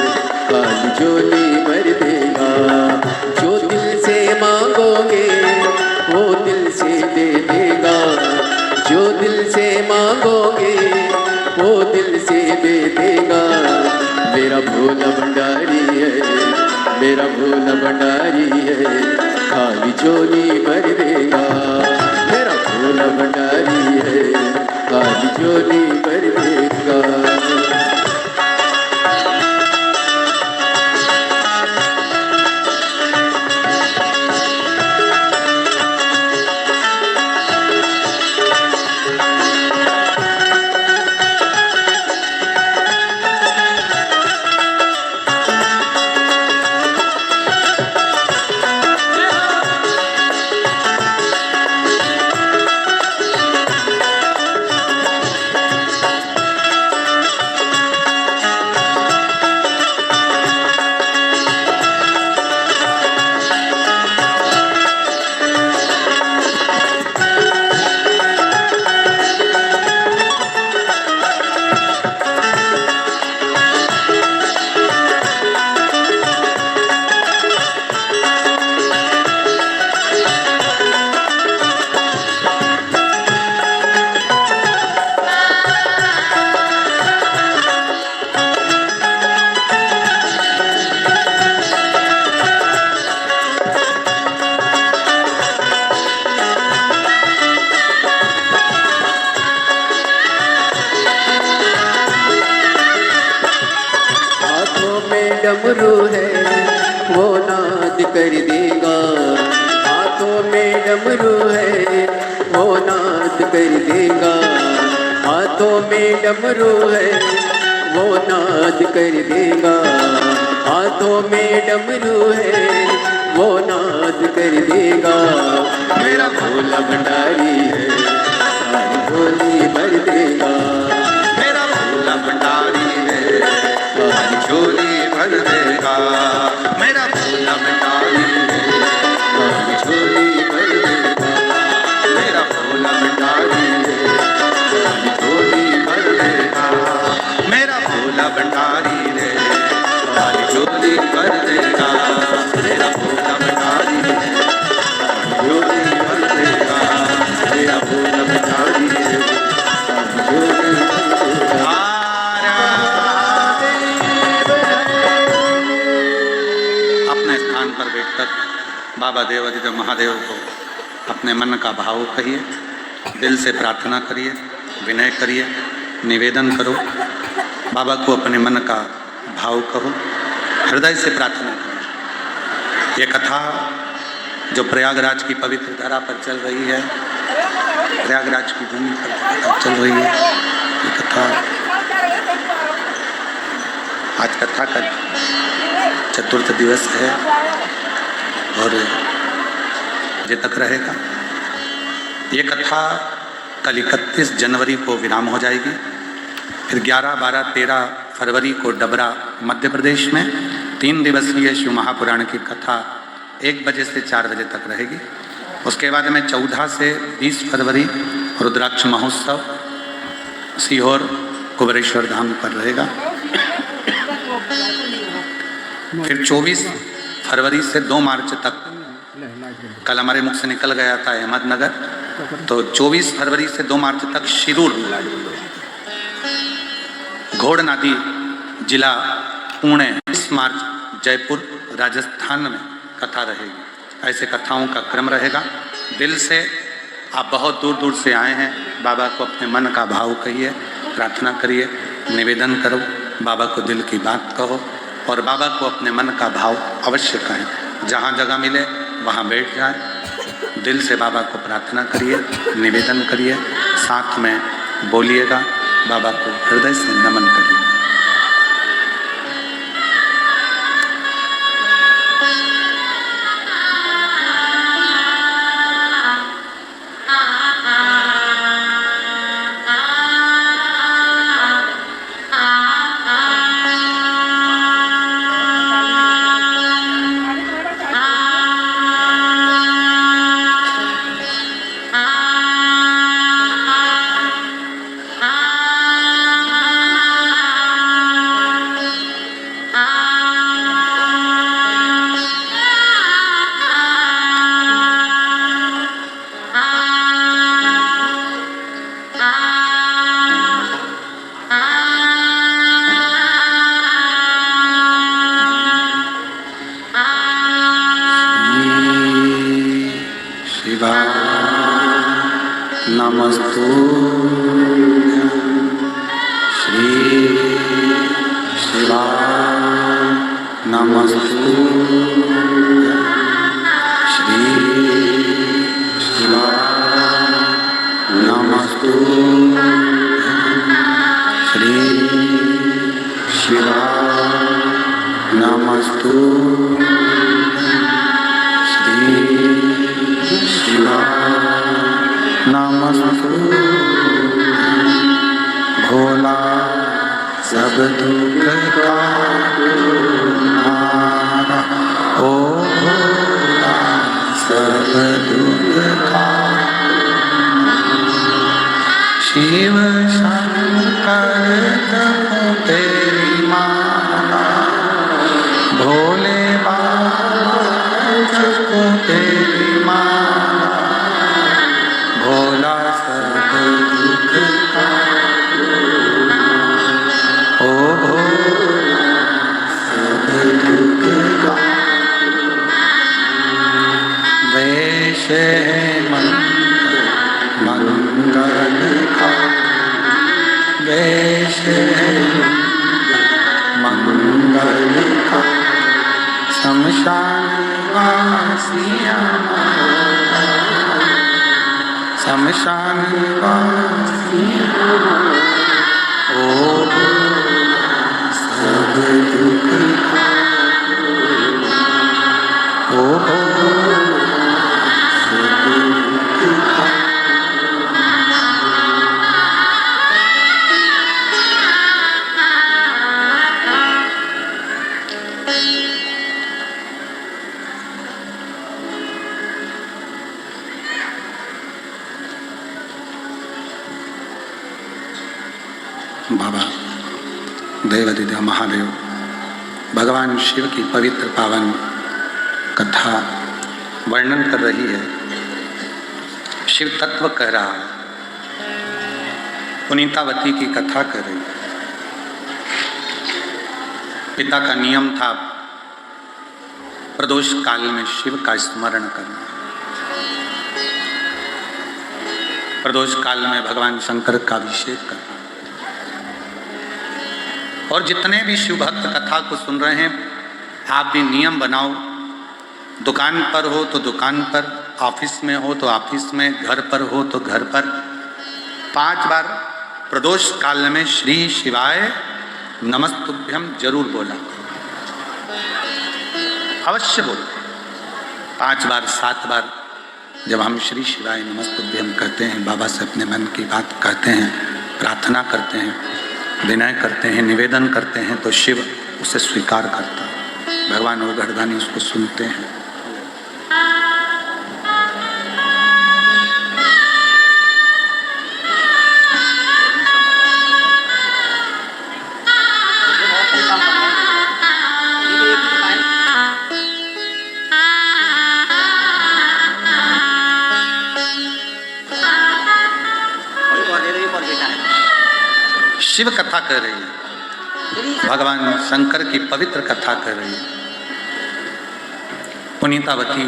खाली झोली भर देगा। जो दिल से मांगोगे वो दिल से दे देगा। जो दिल से मांगोगे वो दिल से दे देगा। मेरा भोला भंडारी है, मेरा भोला भंडारी है, खाली झोली भर देगा। मेरा भोला भंडारी है, खाली झोली भर देगा। डमरू है वो नाद कर देगा। हाथों में डमरू है वो नाद कर देगा। हाथों में डमरू है वो नाद कर देगा। हाथों में डमरू है वो नाद कर देगा। मेरा भोला भंडारी है, खाली झोली भर देगा। मेरा भोला भंडारी है, खाली झोली भर देगा। मेरा भोला भंडारी है, खाली झोली भर देगा। मेरा भोला भंडारी है, खाली झोली भर देगा। मेरा भोला भंडारी है, खाली झोली भर देगा। मेरा भोला भंडारी है, खाली झोली भर देगा। मेरा भोला भंडारी है, खाली झोली भर देगा। अपने स्थान पर बैठकर बाबा देवाधिदेव महादेव को अपने मन का भाव कहिए, दिल से प्रार्थना करिए, विनय करिए, निवेदन करो। बाबा को अपने मन का भाव कहो, हृदय से प्रार्थना करो। ये कथा जो प्रयागराज की पवित्र धरा पर चल रही है, प्रयागराज की भूमि पर चल रही है, ये कथा आज कथा का चतुर्थ दिवस है और ये तक रहेगा। ये कथा कल 31 जनवरी को विराम हो जाएगी। फिर 11, 12, 13 फरवरी को डबरा मध्य प्रदेश में 3 दिवसीय शिव महापुराण की कथा 1 बजे से 4 बजे तक रहेगी। उसके बाद में 14 से 20 फरवरी रुद्राक्ष महोत्सव सीहोर कुबेरेश्वर धाम पर रहेगा। फिर 24 फरवरी से 2 मार्च तक, कल हमारे मुख से निकल गया था अहमदनगर, तो 24 फरवरी से 2 मार्च तक शिरूर, घोड़नादी जिला पुणे, 20 मार्च जयपुर राजस्थान में कथा रहेगी। ऐसे कथाओं का क्रम रहेगा। दिल से आप बहुत दूर दूर से आए हैं, बाबा को अपने मन का भाव कहिए, प्रार्थना करिए, निवेदन करो, बाबा को दिल की बात कहो और बाबा को अपने मन का भाव अवश्य कहें। जहाँ जगह मिले वहाँ बैठ जाए, दिल से बाबा को प्रार्थना करिए, निवेदन करिए, साथ में बोलिएगा, बाबा को हृदय से नमन करिए। नमस्तुभ्यं श्री शिवाय नमस्तुभ्यं श्री शिवाय नमस्तुभ्यं श्री शिवाय नमस्तुभ्यं श्री शिवाय नमस्तुभ्यं भोला सब दुख का हारा ओ भोला सब दुख का शिव शंकर जपो तेरी माला भोले बाबा जपो तेरी माला भोला सब दुख का ओ भोला सब दुख का वेश है मंगल का वेश है मंगल का शमशान वासियाँ शमशान वासियाँ ओ सब दुख का ओ सब दुख का बाबा देवाधिदेव महादेव भगवान शिव की पवित्र पावन कथा वर्णन कर रही है। शिव तत्व कह रहा है, पुनीतावती की कथा कर रही है। पिता का नियम था प्रदोष काल में शिव का स्मरण करना। प्रदोष काल में भगवान शंकर का अभिषेक करना। और जितने भी शिव भक्त कथा को सुन रहे हैं, आप भी नियम बनाओ। दुकान पर हो तो दुकान पर, ऑफिस में हो तो ऑफिस में, घर पर हो तो घर पर 5 बार प्रदोष काल में श्री शिवाय नमस्तुभ्यं जरूर बोला, अवश्य बोलो। 5 बार 7 बार जब हम श्री शिवाय नमस्तुभ्यं कहते हैं, बाबा से अपने मन की बात कहते हैं, प्रार्थना करते हैं, विनय करते हैं, निवेदन करते हैं, तो शिव उसे स्वीकार करता है। भगवान वो गर्दानी उसको सुनते हैं। शिव कथा कर रही है, भगवान शंकर की पवित्र कथा कर रही है। पुनीतावती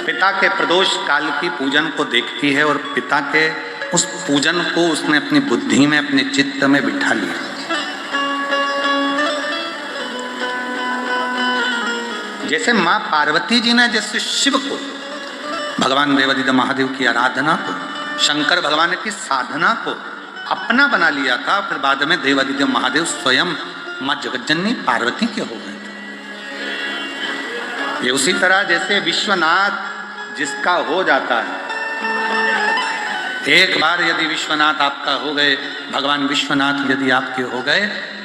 पिता के प्रदोष काल की पूजन को देखती है और पिता के उस पूजन को उसने अपनी बुद्धि में, अपने चित्त में बिठा लिया। जैसे मां पार्वती जी ने जैसे शिव को, भगवान देवाधिदेव महादेव की आराधना को, शंकर भगवान की साधना को अपना बना लिया था, फिर बाद में देवाधिदेव महादेव स्वयं मां जगज्जननी पार्वती के हो गए थे। ये उसी तरह जैसे विश्वनाथ जिसका हो जाता है, एक बार यदि विश्वनाथ आपका हो गए, भगवान विश्वनाथ यदि आपके हो गए,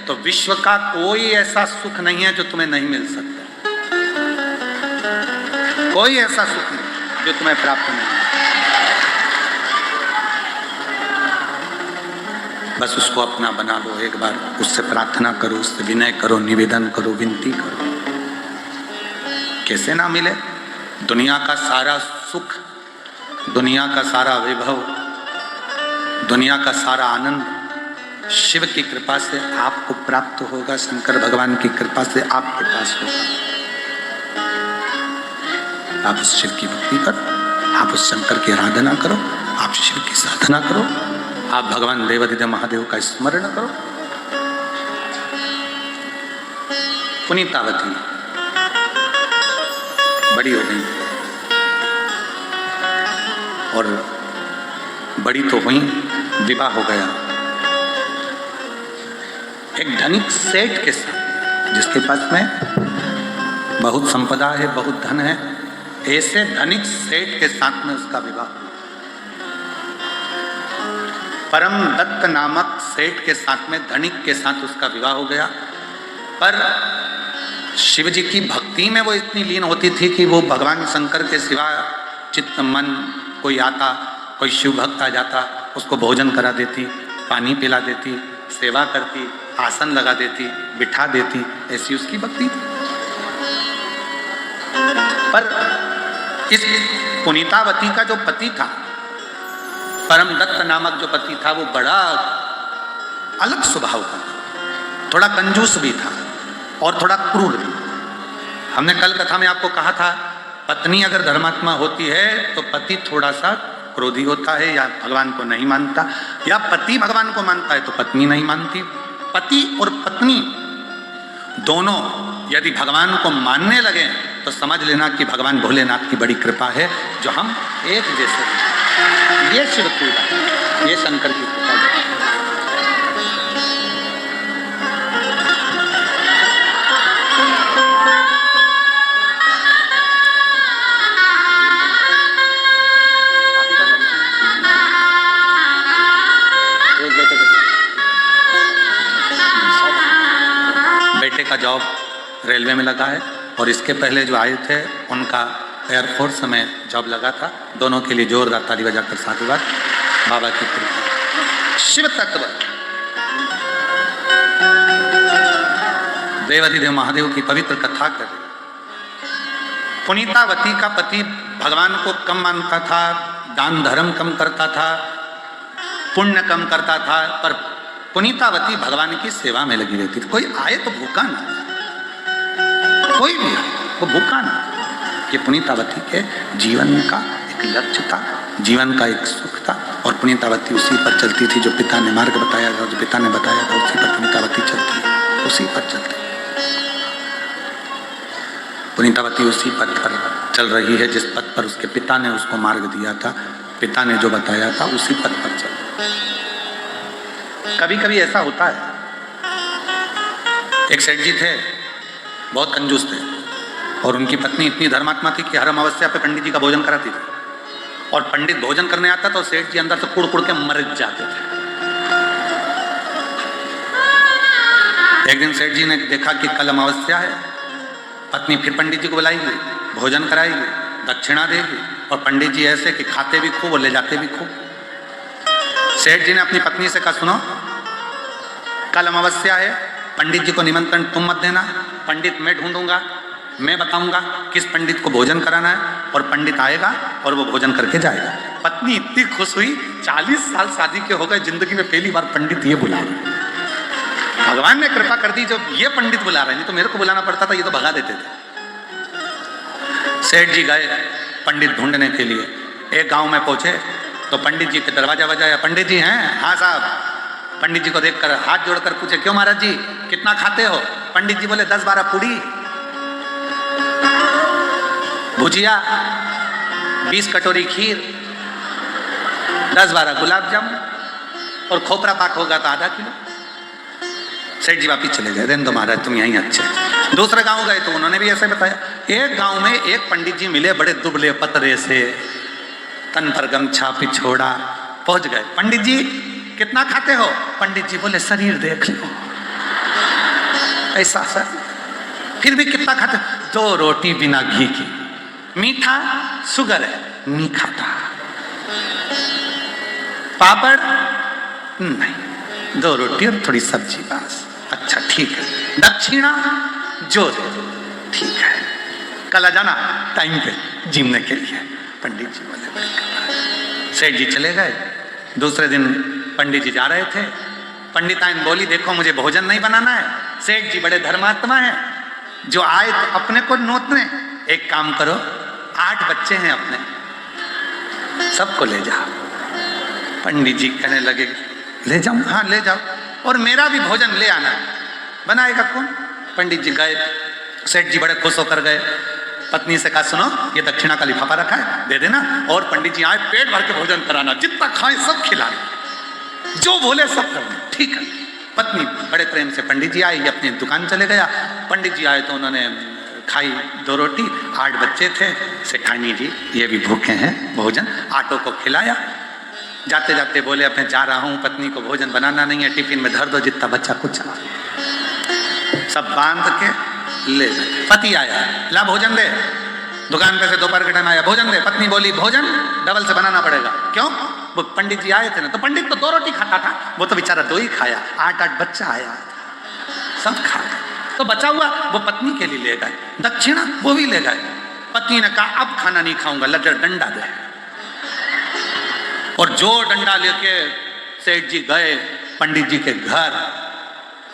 तो विश्व का कोई ऐसा सुख नहीं है जो तुम्हें नहीं मिल सकता। कोई ऐसा सुख नहीं जो तुम्हें प्राप्त नहीं। बस उसको अपना बना लो, एक बार उससे प्रार्थना करो, उससे विनय करो, निवेदन करो, विनती करो। कैसे ना मिले? दुनिया का सारा सुख, दुनिया का सारा वैभव, दुनिया का सारा आनंद शिव की कृपा से आपको प्राप्त होगा, शंकर भगवान की कृपा से आपके पास होगा। आप उस शिव की भक्ति करो। आप उस शंकर की आराधना करो, आप शिव की साधना करो, आप भगवान देवाधिदेव महादेव का स्मरण करो। पुनीतावती बड़ी हो गई और बड़ी तो हुई, विवाह हो गया एक धनिक सेठ के साथ, जिसके पास में बहुत संपदा है, बहुत धन है। ऐसे धनिक सेठ के साथ में उसका विवाह। परम दत्त नामक सेठ के साथ में, धनिक के साथ उसका विवाह हो गया। पर शिव जी की भक्ति में वो इतनी लीन होती थी कि वो भगवान शंकर के सिवा चित्त मन, कोई आता, कोई शिव भक्त आ जाता, उसको भोजन करा देती, पानी पिला देती, सेवा करती, आसन लगा देती, बिठा देती, ऐसी उसकी भक्ति थी। पर इस पुनीतावती का जो पति था, परम दत्त नामक जो पति था, वो बड़ा अलग स्वभाव का था, थोड़ा कंजूस भी था और थोड़ा क्रूर भी। हमने कल कथा में आपको कहा था, पत्नी अगर धर्मात्मा होती है तो पति थोड़ा सा क्रोधी होता है, या भगवान को नहीं मानता, या पति भगवान को मानता है तो पत्नी नहीं मानती। पति और पत्नी दोनों यदि भगवान को मानने लगे तो समझ लेना कि भगवान भोलेनाथ की बड़ी कृपा है, जो हम एक जैसे हैं। ये शिव कृपा, ये शंकर की कृपा है। बेटे का जॉब रेलवे में लगा है और इसके पहले जो आए थे उनका एयरफोर्स में जॉब लगा था। दोनों के लिए जोरदार ताली बजाकर साधुवाद। बाबा की कृपा। शिव तत्व, देवाधिदेव महादेव की पवित्र कथा करें। पुनीतावती का पति भगवान को कम मानता था, दान धर्म कम करता था, पुण्य कम करता था, पर पुनीतावती भगवान की सेवा में लगी रहती थी। कोई आए तो भूखा ना, कोई भी आए वो भूखा ना। ये पुनीतावती के जीवन का एक लक्ष्य था, जीवन का एक सुख था, और पुनीतावती उसी पर चलती थी जो पिता ने मार्ग बताया था, जो पिता ने बताया था उसी पर पुनीतावती चलती है, उसी पर चलती। पुनीतावती उसी पथ पर चल रही है जिस पथ पर उसके पिता ने उसको मार्ग दिया था, पिता ने जो बताया था उसी पथ पर चल। कभी कभी ऐसा होता है, एक सेठ जी थे, बहुत कंजूस थे, और उनकी पत्नी इतनी धर्मात्मा थी कि हर अमावस्या पे पंडित जी का भोजन कराती थी, और पंडित भोजन करने आता तो सेठ जी अंदर से कुड़ कुड़ के मर जाते थे। एक दिन सेठ जी ने देखा कि कल अमावस्या है, पत्नी फिर पंडित जी को बुलाएगी, भोजन कराएगी, दक्षिणा देगी, और पंडित जी ऐसे कि खाते भी खूब और ले जाते भी खूब। सेठ जी ने अपनी पत्नी से कहा, सुनो कल अमावस्या है, पंडित जी को निमंत्रण तुम मत देना, पंडित मैं ढूंढूंगा, मैं बताऊंगा किस पंडित को भोजन कराना है, और पंडित आएगा और वो भोजन करके जाएगा। पत्नी इतनी खुश हुई, 40 साल शादी के हो गए, जिंदगी में पहली बार पंडित ये बुला रहे। भगवान ने कृपा कर दी, जो ये पंडित बुला रहे, नहीं तो मेरे को बुलाना पड़ता था, ये तो भगा देते थे। सेठ जी गए पंडित ढूंढने के लिए। एक गांव में पहुंचे तो पंडित जी के दरवाजा बजाया। पंडित जी हैं? हाँ साहब। पंडित जी को देखकर हाथ जोड़कर पूछे, क्यों महाराज जी, कितना खाते हो? पंडित जी बोले, 10-12 पूड़ी, भुजिया, 20 कटोरी खीर, 10-12 गुलाब जामुन, और खोपरा पाक होगा तो आधा किलो। सेठ जी वापिस चले गए, रहने दो महाराज, तुम यहीं अच्छे। दूसरे गांव गए तो उन्होंने भी ऐसे बताया। एक गांव में एक पंडित जी मिले, बड़े दुबले पतरे से, तन पर गमछा पिछोड़ा। पहुंच गए, पंडित जी कितना खाते हो? पंडित जी बोले, शरीर देख लो, ऐसा सर। फिर भी कितना खाते हो? 2 रोटी बिना घी की। मीठा? शुगर है, नहीं खाता। पापड़? नहीं, 2 रोटी और थोड़ी सब्जी बस। अच्छा ठीक है। दक्षिणा? जो दे, ठीक है। कल आ जाना टाइम पे जिमने के लिए। पंडित जी बोले, बड़ी कृपा। सेठ जी चले गए। दूसरे दिन पंडित जी जा रहे थे, पंडिताइन बोली, देखो मुझे भोजन नहीं बनाना है। सेठ जी बड़े धर्मात्मा हैं, जो आए तो अपने को नोतने। एक काम करो, 8 बच्चे हैं अपने, सबको ले जाओ। पंडित जी कहने लगे ले जाऊं? हाँ ले जाओ, और मेरा भी भोजन ले आना। बनाएगा कौन? पंडित जी गए, सेठ जी बड़े खुश होकर गए। पत्नी से कहा सुनो ये दक्षिणा का लिफाफा रखा है, दे देना। और पंडित जी आए, पेट भर के भोजन कराना, जितना खाए सब खिलाना, जो बोले सब करना। ठीक है। पत्नी बड़े प्रेम से, पंडित जी आए, ये अपनी दुकान चले गया। पंडित जी आए तो उन्होंने खाई 2 रोटी, 8 बच्चे थे। सेठानी जी ये भी भूखे हैं, भोजन आटो को खिलाया। जाते जाते बोले अब मैं जा रहा हूँ, पत्नी को भोजन बनाना नहीं है, टिफिन में धर दो जितना बच्चा कुछ। सब बांध के ले गए। पति आया, ला भोजन दे। दुकान पे से दोपहर के टाइम आया, भोजन दे। पत्नी बोली भोजन डबल से बनाना पड़ेगा। क्यों? वो पंडित जी आए थे ना, तो पंडित तो 2 रोटी खाता था, वो तो बेचारा 2 ही खाया। 8 बच्चा आया, सब खा गए। तो बचा हुआ वो पत्नी के लिए ले गए, दक्षिणा वो भी ले गए। पत्नी ने कहा अब खाना नहीं खाऊंगा, लड्डू डंडा दे। और जो डंडा लेके सेठ जी गए पंडित जी के घर,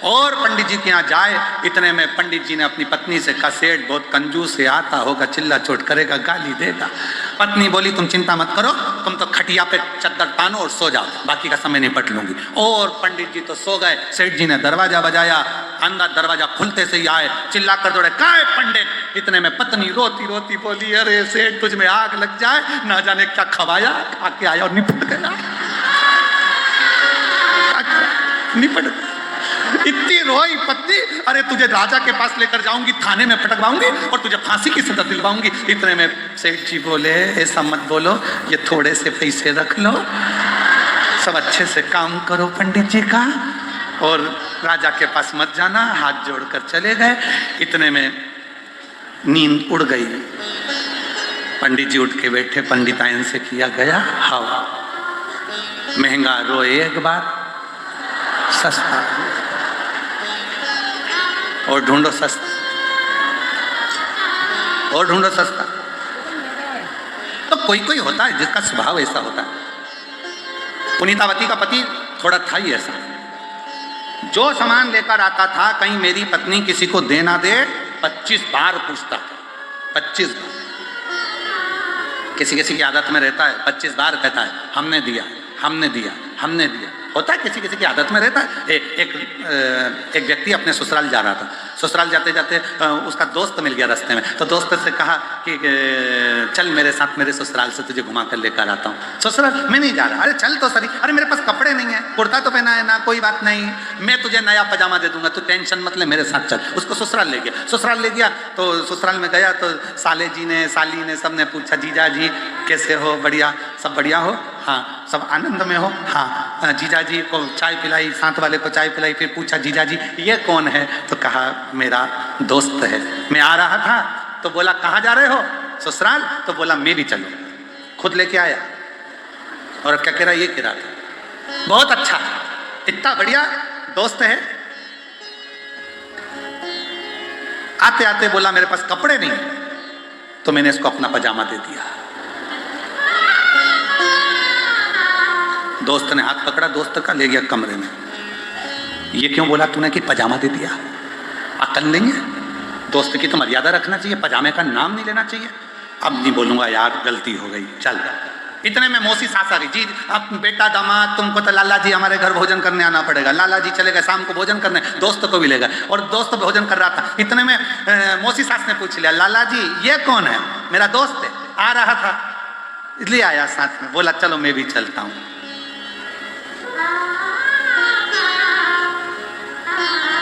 और पंडित जी के यहाँ जाए, इतने में पंडित जी ने अपनी पत्नी से कहा सेठ बहुत कंजूस से आता होगा, चिल्ला चोट करेगा, गाली देगा। पत्नी बोली तुम चिंता मत करो, तुम तो खटिया पे चद्दर तानो और सो जाओ, बाकी का समय निपट लूंगी। और पंडित जी तो सो गए। सेठ जी ने दरवाजा बजाया, अंदर दरवाजा खुलते से ही आए, चिल्ला कर दौड़े कहाँ है पंडित? इतने में पत्नी रोती रोती बोली अरे सेठ तुझ में आग लग जाए, ना जाने क्या खवाया, खा के आया और निपट गया। निपट इतनी रोई पत्नी, अरे तुझे राजा के पास लेकर जाऊंगी, थाने में पटकवाऊंगी और तुझे फांसी की सजा दिलवाऊंगी। इतने में सेठ जी बोले ऐसा मत बोलो, ये थोड़े से पैसे रख लो, सब अच्छे से काम करो पंडित जी का, और राजा के पास मत जाना। हाथ जोड़कर चले गए। इतने में नींद उड़ गई। पंडित जी उठ के बैठे, पंडिताइन से किया गया हवा। महंगा रोए एक बार, सस्ता और ढूंढो सस्ता, और ढूंढो सस्ता। तो कोई कोई होता है जिसका स्वभाव ऐसा होता है। पुनीतावती का पति थोड़ा था ही ऐसा, जो सामान लेकर आता था कहीं मेरी पत्नी किसी को दे ना दे, 25 बार पूछता था। 25 बार। किसी किसी की आदत में रहता है, 25 बार कहता है हमने दिया, हमने दिया, हमने दिया। होता है किसी किसी की आदत में रहता है। एक व्यक्ति अपने ससुराल जा रहा था। ससुराल जाते जाते उसका दोस्त मिल गया रास्ते में, तो दोस्त से कहा कि चल मेरे साथ, मेरे ससुराल से तुझे घुमा कर लेकर आता हूँ। ससुराल मैं नहीं जा रहा। अरे चल तो सही। अरे मेरे पास कपड़े नहीं है, कुर्ता तो पहना है ना, कोई बात नहीं, मैं तुझे नया पजामा दे दूंगा, तू टेंशन मत ले, मेरे साथ चल। उसको ससुराल ले गया। ससुराल ले गया तो ससुराल में गया तो साले जी ने, साली ने, सब ने पूछा जीजा जी कैसे हो? बढ़िया। सब बढ़िया हो? हाँ। सब आनंद में हो? हाँ। जीजा जी को चाय पिलाई, साथ वाले को चाय पिलाई। फिर पूछा जीजा जी ये कौन है? तो कहा मेरा दोस्त है, मैं आ रहा था। तो बोला कहाँ जा रहे हो? ससुराल। तो बोला मैं भी चलो। खुद लेके आया। और क्या कह रहा? ये कह रहा था बहुत अच्छा, इतना बढ़िया दोस्त है। आते आते बोला मेरे पास कपड़े नहीं, तो मैंने इसको अपना पजामा दे दिया। दोस्त ने हाथ पकड़ा दोस्त का, ले गया कमरे में। ये क्यों बोला तूने कि पजामा दे दिया? अकल नहीं है? दोस्त की तो मर्यादा रखना चाहिए, पजामे का नाम नहीं लेना चाहिए। अब नहीं बोलूंगा यार, गलती हो गई, चल। इतने में मौसी सास आ गई। जी अब बेटा दामाद तुमको तो लाला जी हमारे घर भोजन करने आना पड़ेगा। लाला जी चले गए शाम को भोजन करने, दोस्त को भी ले गए, और दोस्त भोजन कर रहा था। इतने में मौसी सास ने पूछ लिया लाला जी ये कौन है? मेरा दोस्त है, आ रहा था इसलिए आया साथ में। बोला चलो मैं भी चलता हूँ।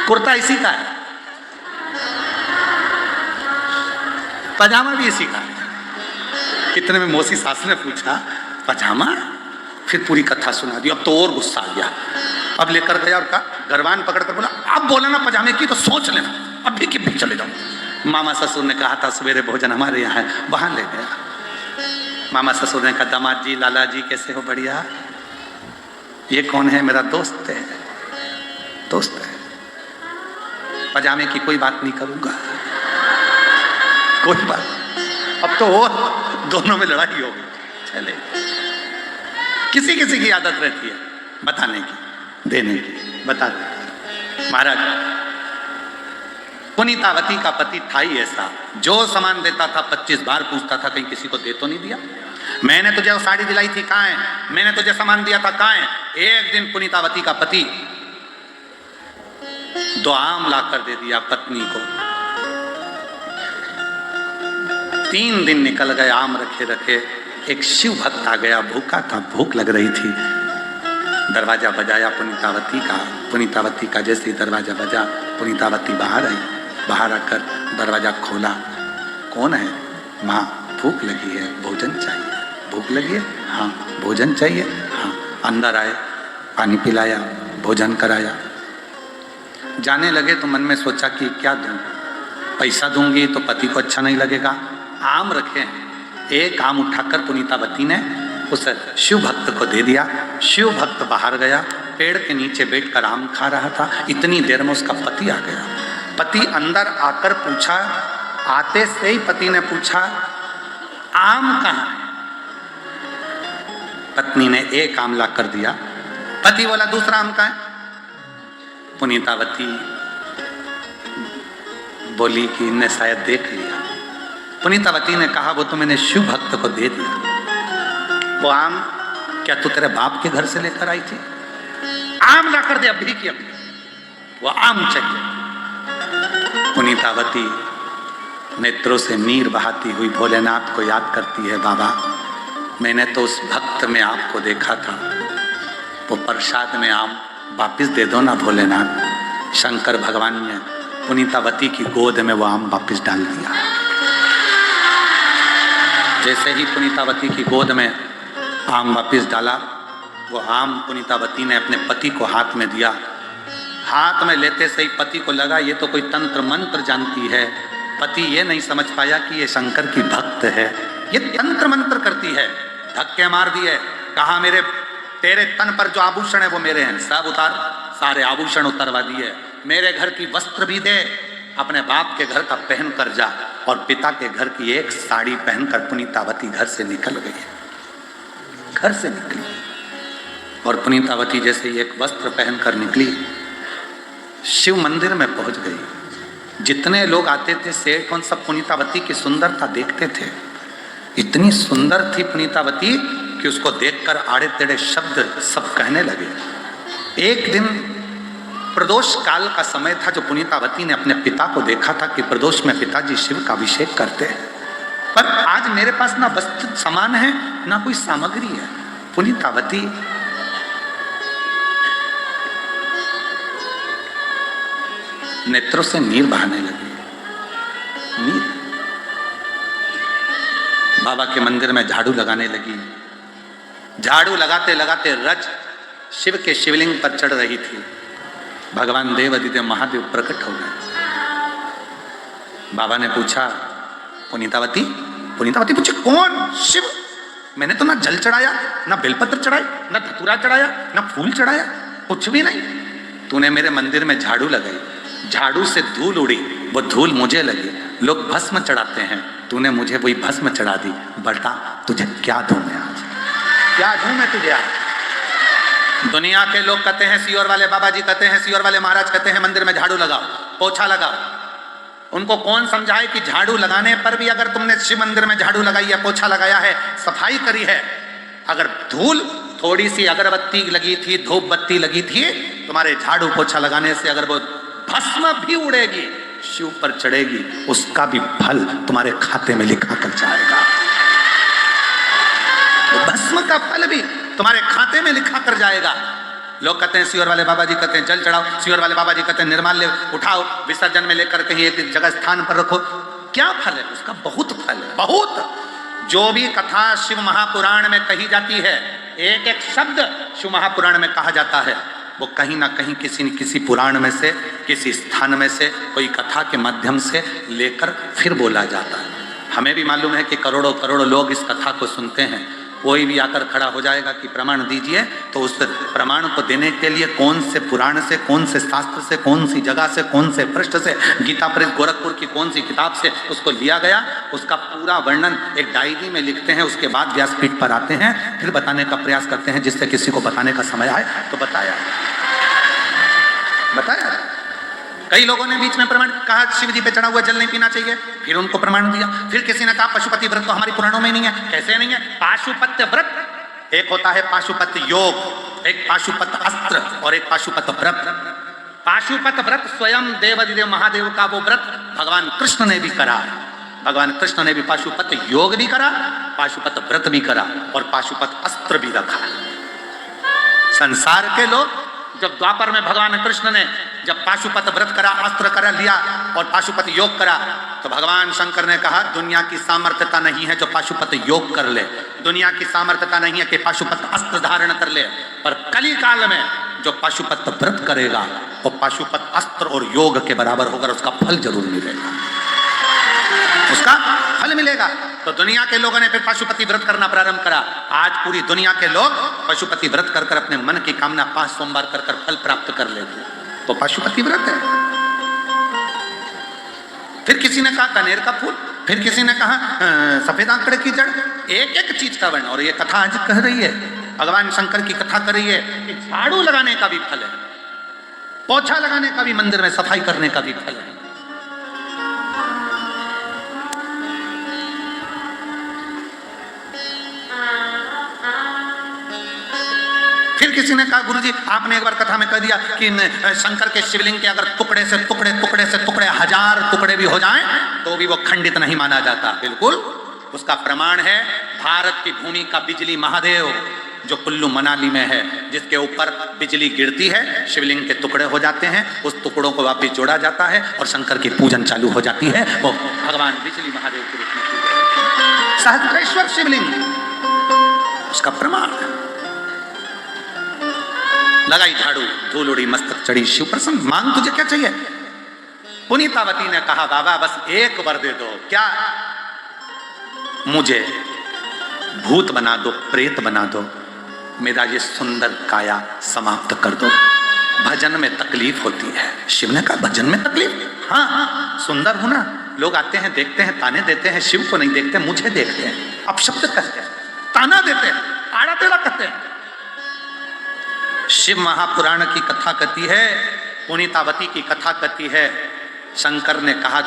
कुर्ता इसी का है, पजामा भी इसी का है। कितने में मौसी सास ने पूछा पजामा? फिर पूरी कथा सुना दी। अब तो और गुस्सा आ गया। अब लेकर गया और कहा, गरबान पकड़ कर बोला अब बोला ना पजामे की तो सोच लेना, अभी कि भी चले जाओ। मामा ससुर ने कहा था सवेरे भोजन हमारे यहाँ है, वहां ले गया। मामा ससुर ने कहा दामाद जी, लाला जी कैसे हो? बढ़िया। ये कौन है? मेरा दोस्त है। दोस्त है, पजामे की कोई बात नहीं करूंगा, कोई बात। अब तो वो दोनों में लड़ाई हो गई। चले, किसी किसी की आदत रहती है बताने की, देने की, बता दे। महाराज पुनीतावती का पति था ही ऐसा, जो सामान देता था 25 बार पूछता था कहीं किसी को दे तो नहीं दिया। मैंने तुझे वो साड़ी दिलाई थी, कहाँ है? मैंने तुझे सामान दिया था, कहाँ है? एक दिन पुनीतावती का पति 2 आम लाकर दे दिया पत्नी को। 3 दिन निकल गए आम रखे रखे। एक शिव भक्त आ गया, भूखा था, भूख लग रही थी। दरवाजा बजाया पुनीतावती का जैसे ही दरवाजा बजा, पुनीतावती बाहर आई। बाहर आकर दरवाजा खोला। कौन है? माँ, भूख लगी है, भोजन चाहिए। भूख लगी है? हाँ। भोजन चाहिए? हाँ। अंदर आए, पानी पिलाया, भोजन कराया। जाने लगे तो मन में सोचा कि क्या दूं? पैसा दूंगी तो पति को अच्छा नहीं लगेगा। आम रखे हैं, एक आम उठाकर पुनीतावती ने उस शिव भक्त को दे दिया। शिव भक्त बाहर गया, पेड़ के नीचे बैठकर आम खा रहा था। इतनी देर में उसका पति आ गया। पति अंदर आकर पूछा, आते से ही पति ने पूछा, आम कहाँ है? पत्नी ने एक आम ला कर दिया। पति बोला, दूसरा आम कहाँ है? पुनीतावती बोली कि इनने शायद देख लिया। पुनीतावती ने कहा, वो तो मैंने शिव भक्त को दे दिया। वो आम क्या तू तेरे बाप के घर से लेकर आई थी? आम लाकर दे अभी की अभी। वो आम चाहिए। पुनीतावती नेत्रों से नीर बहाती हुई भोलेनाथ को याद करती है, बाबा मैंने तो उस भक्त में आपको देखा था, वो प्रसाद में आम वापिस दे दो ना भोलेनाथ। शंकर भगवान ने पुनीतावती की गोद में वो आम वापिस डाल दिया। जैसे ही पुनीतावती की गोद में आम वापिस डाला, वो आम पुनीतावती ने अपने पति को हाथ में दिया। हाथ में लेते से ही पति को लगा ये तो कोई तंत्र मंत्र जानती है। पति ये नहीं समझ पाया कि ये शंकर की भक्त है, ये तंत्र मंत्र करती है। धक्के मार दिए, कहा मेरे तेरे तन पर जो आभूषण है वो मेरे हैं, सब उतार। सारे आभूषण उतरवा दिए। मेरे घर की वस्त्र भी दे, अपने बाप के घर का पहन कर जा। और पिता के घर की एक साड़ी पहनकर पुनीतावती घर से निकल गई। घर से निकली और पुनीतावती जैसे ही एक वस्त्र पहनकर निकली, शिव मंदिर में पहुंच गई। जितने लोग आते थे सेठ, उन सब पुनीतावती की सुंदरता देखते थे। इतनी सुंदर थी पुनीतावती कि उसको देखकर आड़े टेढ़े शब्द सब कहने लगे। एक दिन प्रदोष काल का समय था, जो पुनीतावती ने अपने पिता को देखा था कि प्रदोष में पिताजी शिव का अभिषेक करते हैं, पर आज मेरे पास ना वस्तु सामान है ना कोई सामग्री है। पुनीतावती नेत्रों से नीर बहाने लगी। नीर। बाबा के मंदिर में झाड़ू लगाने लगी। झाड़ू लगाते लगाते रज शिव के शिवलिंग पर चढ़ रही थी। भगवान देव अधिदेव महादेव प्रकट हो गए। बाबा ने पूछा, पुनीतावती? पुनीतावती पूछे, कौन? शिव। मैंने तो ना जल चढ़ाया, ना बेलपत्र चढ़ाई, ना धतूरा चढ़ाया, ना फूल चढ़ाया, कुछ भी नहीं। तूने मेरे मंदिर में झाड़ू लगाई, झाड़ू से धूल उड़ी, वो धूल मुझे लगी। लोग भस्म चढ़ाते हैं, तूने मुझे वही भस्म चढ़ा दी। बता तुझे क्या दूं मैं आज? क्या दूं मैं तुझे आज? दुनिया के लोग कहते हैं, सीओर वाले बाबा जी कहते हैं, सीओर वाले महाराज कहते हैं, मंदिर में झाड़ू लगाओ, पोछा लगाओ। उनको कौन समझाए कि झाड़ू लगाने पर भी अगर तुमने शिव मंदिर में झाड़ू लगाई है, पोछा लगाया है, सफाई करी है, अगर धूल थोड़ी सी अगरबत्ती लगी थी, धूप बत्ती लगी थी, तुम्हारे झाड़ू पोछा लगाने से अगर वो भस्म भी उड़ेगी, शिव पर चढ़ेगी, उसका भी फल तुम्हारे खाते में लिखा कर जाएगा। भस्म का फल भी तुम्हारे खाते में लिखा कर जाएगा। लोग कहते हैं, सीवर वाले बाबा जी कहते हैं जल चढ़ाओ, सीवर वाले बाबा जी कहते हैं निर्माल्य उठाओ, विसर्जन में लेकर कहीं एक जगह स्थान पर रखो। क्या फल है उसका? बहुत फल है, बहुत। जो भी कथा शिव महापुराण में कही जाती है, एक एक शब्द शिव महापुराण में कहा जाता है, वो कहीं ना कहीं किसी न किसी पुराण में से, किसी स्थान में से, कोई कथा के माध्यम से लेकर फिर बोला जाता है। हमें भी मालूम है कि करोड़ों करोड़ों लोग इस कथा को सुनते हैं। कोई भी आकर खड़ा हो जाएगा कि प्रमाण दीजिए, तो उस प्रमाण को देने के लिए कौन से पुराण से, कौन से शास्त्र से, कौन सी जगह से, कौन से पृष्ठ से, गीता प्रेस गोरखपुर की कौन सी किताब से उसको लिया गया, उसका पूरा वर्णन एक डायरी में लिखते हैं। उसके बाद व्यासपीठ पर आते हैं, फिर बताने का प्रयास करते हैं, जिससे किसी को बताने का समय आए तो बताया। कई लोगों ने बीच में प्रमाण कहा शिव जी पे चढ़ा हुआ जल नहीं पीना चाहिए, फिर उनको प्रमाण दिया। फिर किसी ने कहा पशुपति व्रत तो हमारी पुराणों में नहीं है। कैसे नहीं है? पाशुपत्य व्रत एक होता है, पाशुपत योग, एक पाशुपत अस्त्र और एक पाशुपत व्रत। पाशुपत व्रत स्वयं देवादिदेव महादेव का वो व्रत भगवान कृष्ण ने भी करा। भगवान कृष्ण ने भी पाशुपत योग भी करा, पाशुपत व्रत भी करा और पाशुपत अस्त्र भी रखा। संसार के लोग जब द्वापर में भगवान कृष्ण ने जब पाशुपत व्रत करा, अस्त्र करा लिया और पाशुपत योग करा, तो भगवान शंकर ने कहा दुनिया की सामर्थ्यता नहीं है जो पाशुपत योग कर ले, दुनिया की सामर्थ्यता नहीं है कि पाशुपत अस्त्र धारण कर ले, पर कली काल में जो पाशुपत व्रत करेगा वो पाशुपत अस्त्र और योग के बराबर होकर उसका फल जरूर मिलेगा, उसका फल मिलेगा। तो दुनिया के लोगों ने फिर पाशुपति व्रत करना प्रारंभ करा। आज पूरी दुनिया के लोग पशुपति व्रत कर कर अपने मन की कामना 5 सोमवार कर कर फल प्राप्त कर लेते हैं, तो पाशुपति व्रत है। फिर किसी ने कहा कनेर का फूल, फिर किसी ने कहा सफेद आंकड़े की जड़, एक एक चीज का वर्ण। और ये कथा आज कह रही है, भगवान शंकर की कथा कर रही है कि झाड़ू लगाने का भी फल है, पोछा लगाने का भी, मंदिर में सफाई करने का भी फल है। फिर किसी ने कहा गुरुजी आपने एक बार कथा में कह दिया कि शंकर के शिवलिंग के अगर टुकड़े से टुकड़े 1000 टुकड़े भी हो जाएं तो भी वो खंडित नहीं माना जाता। बिल्कुल, उसका प्रमाण है भारत की भूमि का बिजली महादेव जो कुल्लू मनाली में है, जिसके ऊपर बिजली गिरती है, शिवलिंग के टुकड़े हो जाते हैं, उस टुकड़ों को वापस जोड़ा जाता है और शंकर की पूजन चालू हो जाती है। वो भगवान बिजली महादेव के रूप में सहस्रेश्वर शिवलिंग, उसका प्रमाण है। लगाई झाड़ू, धूल उड़ी, मस्तक चढ़ी, शिव प्रसन्न, मांग तुझे क्या चाहिए? पुनीतावती ने कहा बाबा बस एक वर दे दो। क्या? मुझे भूत बना दो, प्रेत बना दो, मेरा ये सुंदर काया समाप्त कर दो। भजन में तकलीफ होती है। शिव ने कहा भजन में तकलीफ? हाँ, सुंदर हूं ना, लोग आते हैं देखते हैं, ताने देते हैं, शिव को नहीं देखते, मुझे देखते हैं, अपशब्द कहते हैं, ताना देते हैं, आड़ा टेढ़ा कहते हैं। शिव महापुराण की कथा कहती है, पुनीतावती की कथा कहती है, शंकर ने कहा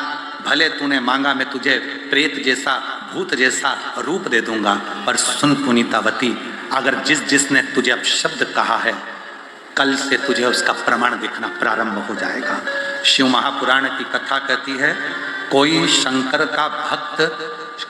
भले तूने मांगा मैं तुझे प्रेत जैसा, भूत जैसा रूप दे दूंगा, पर सुन पुनीतावती, अगर जिसने तुझे अपशब्द कहा है, कल से तुझे उसका प्रमाण दिखना प्रारंभ हो जाएगा। शिव महापुराण की कथा कहती है, कोई शंकर का भक्त,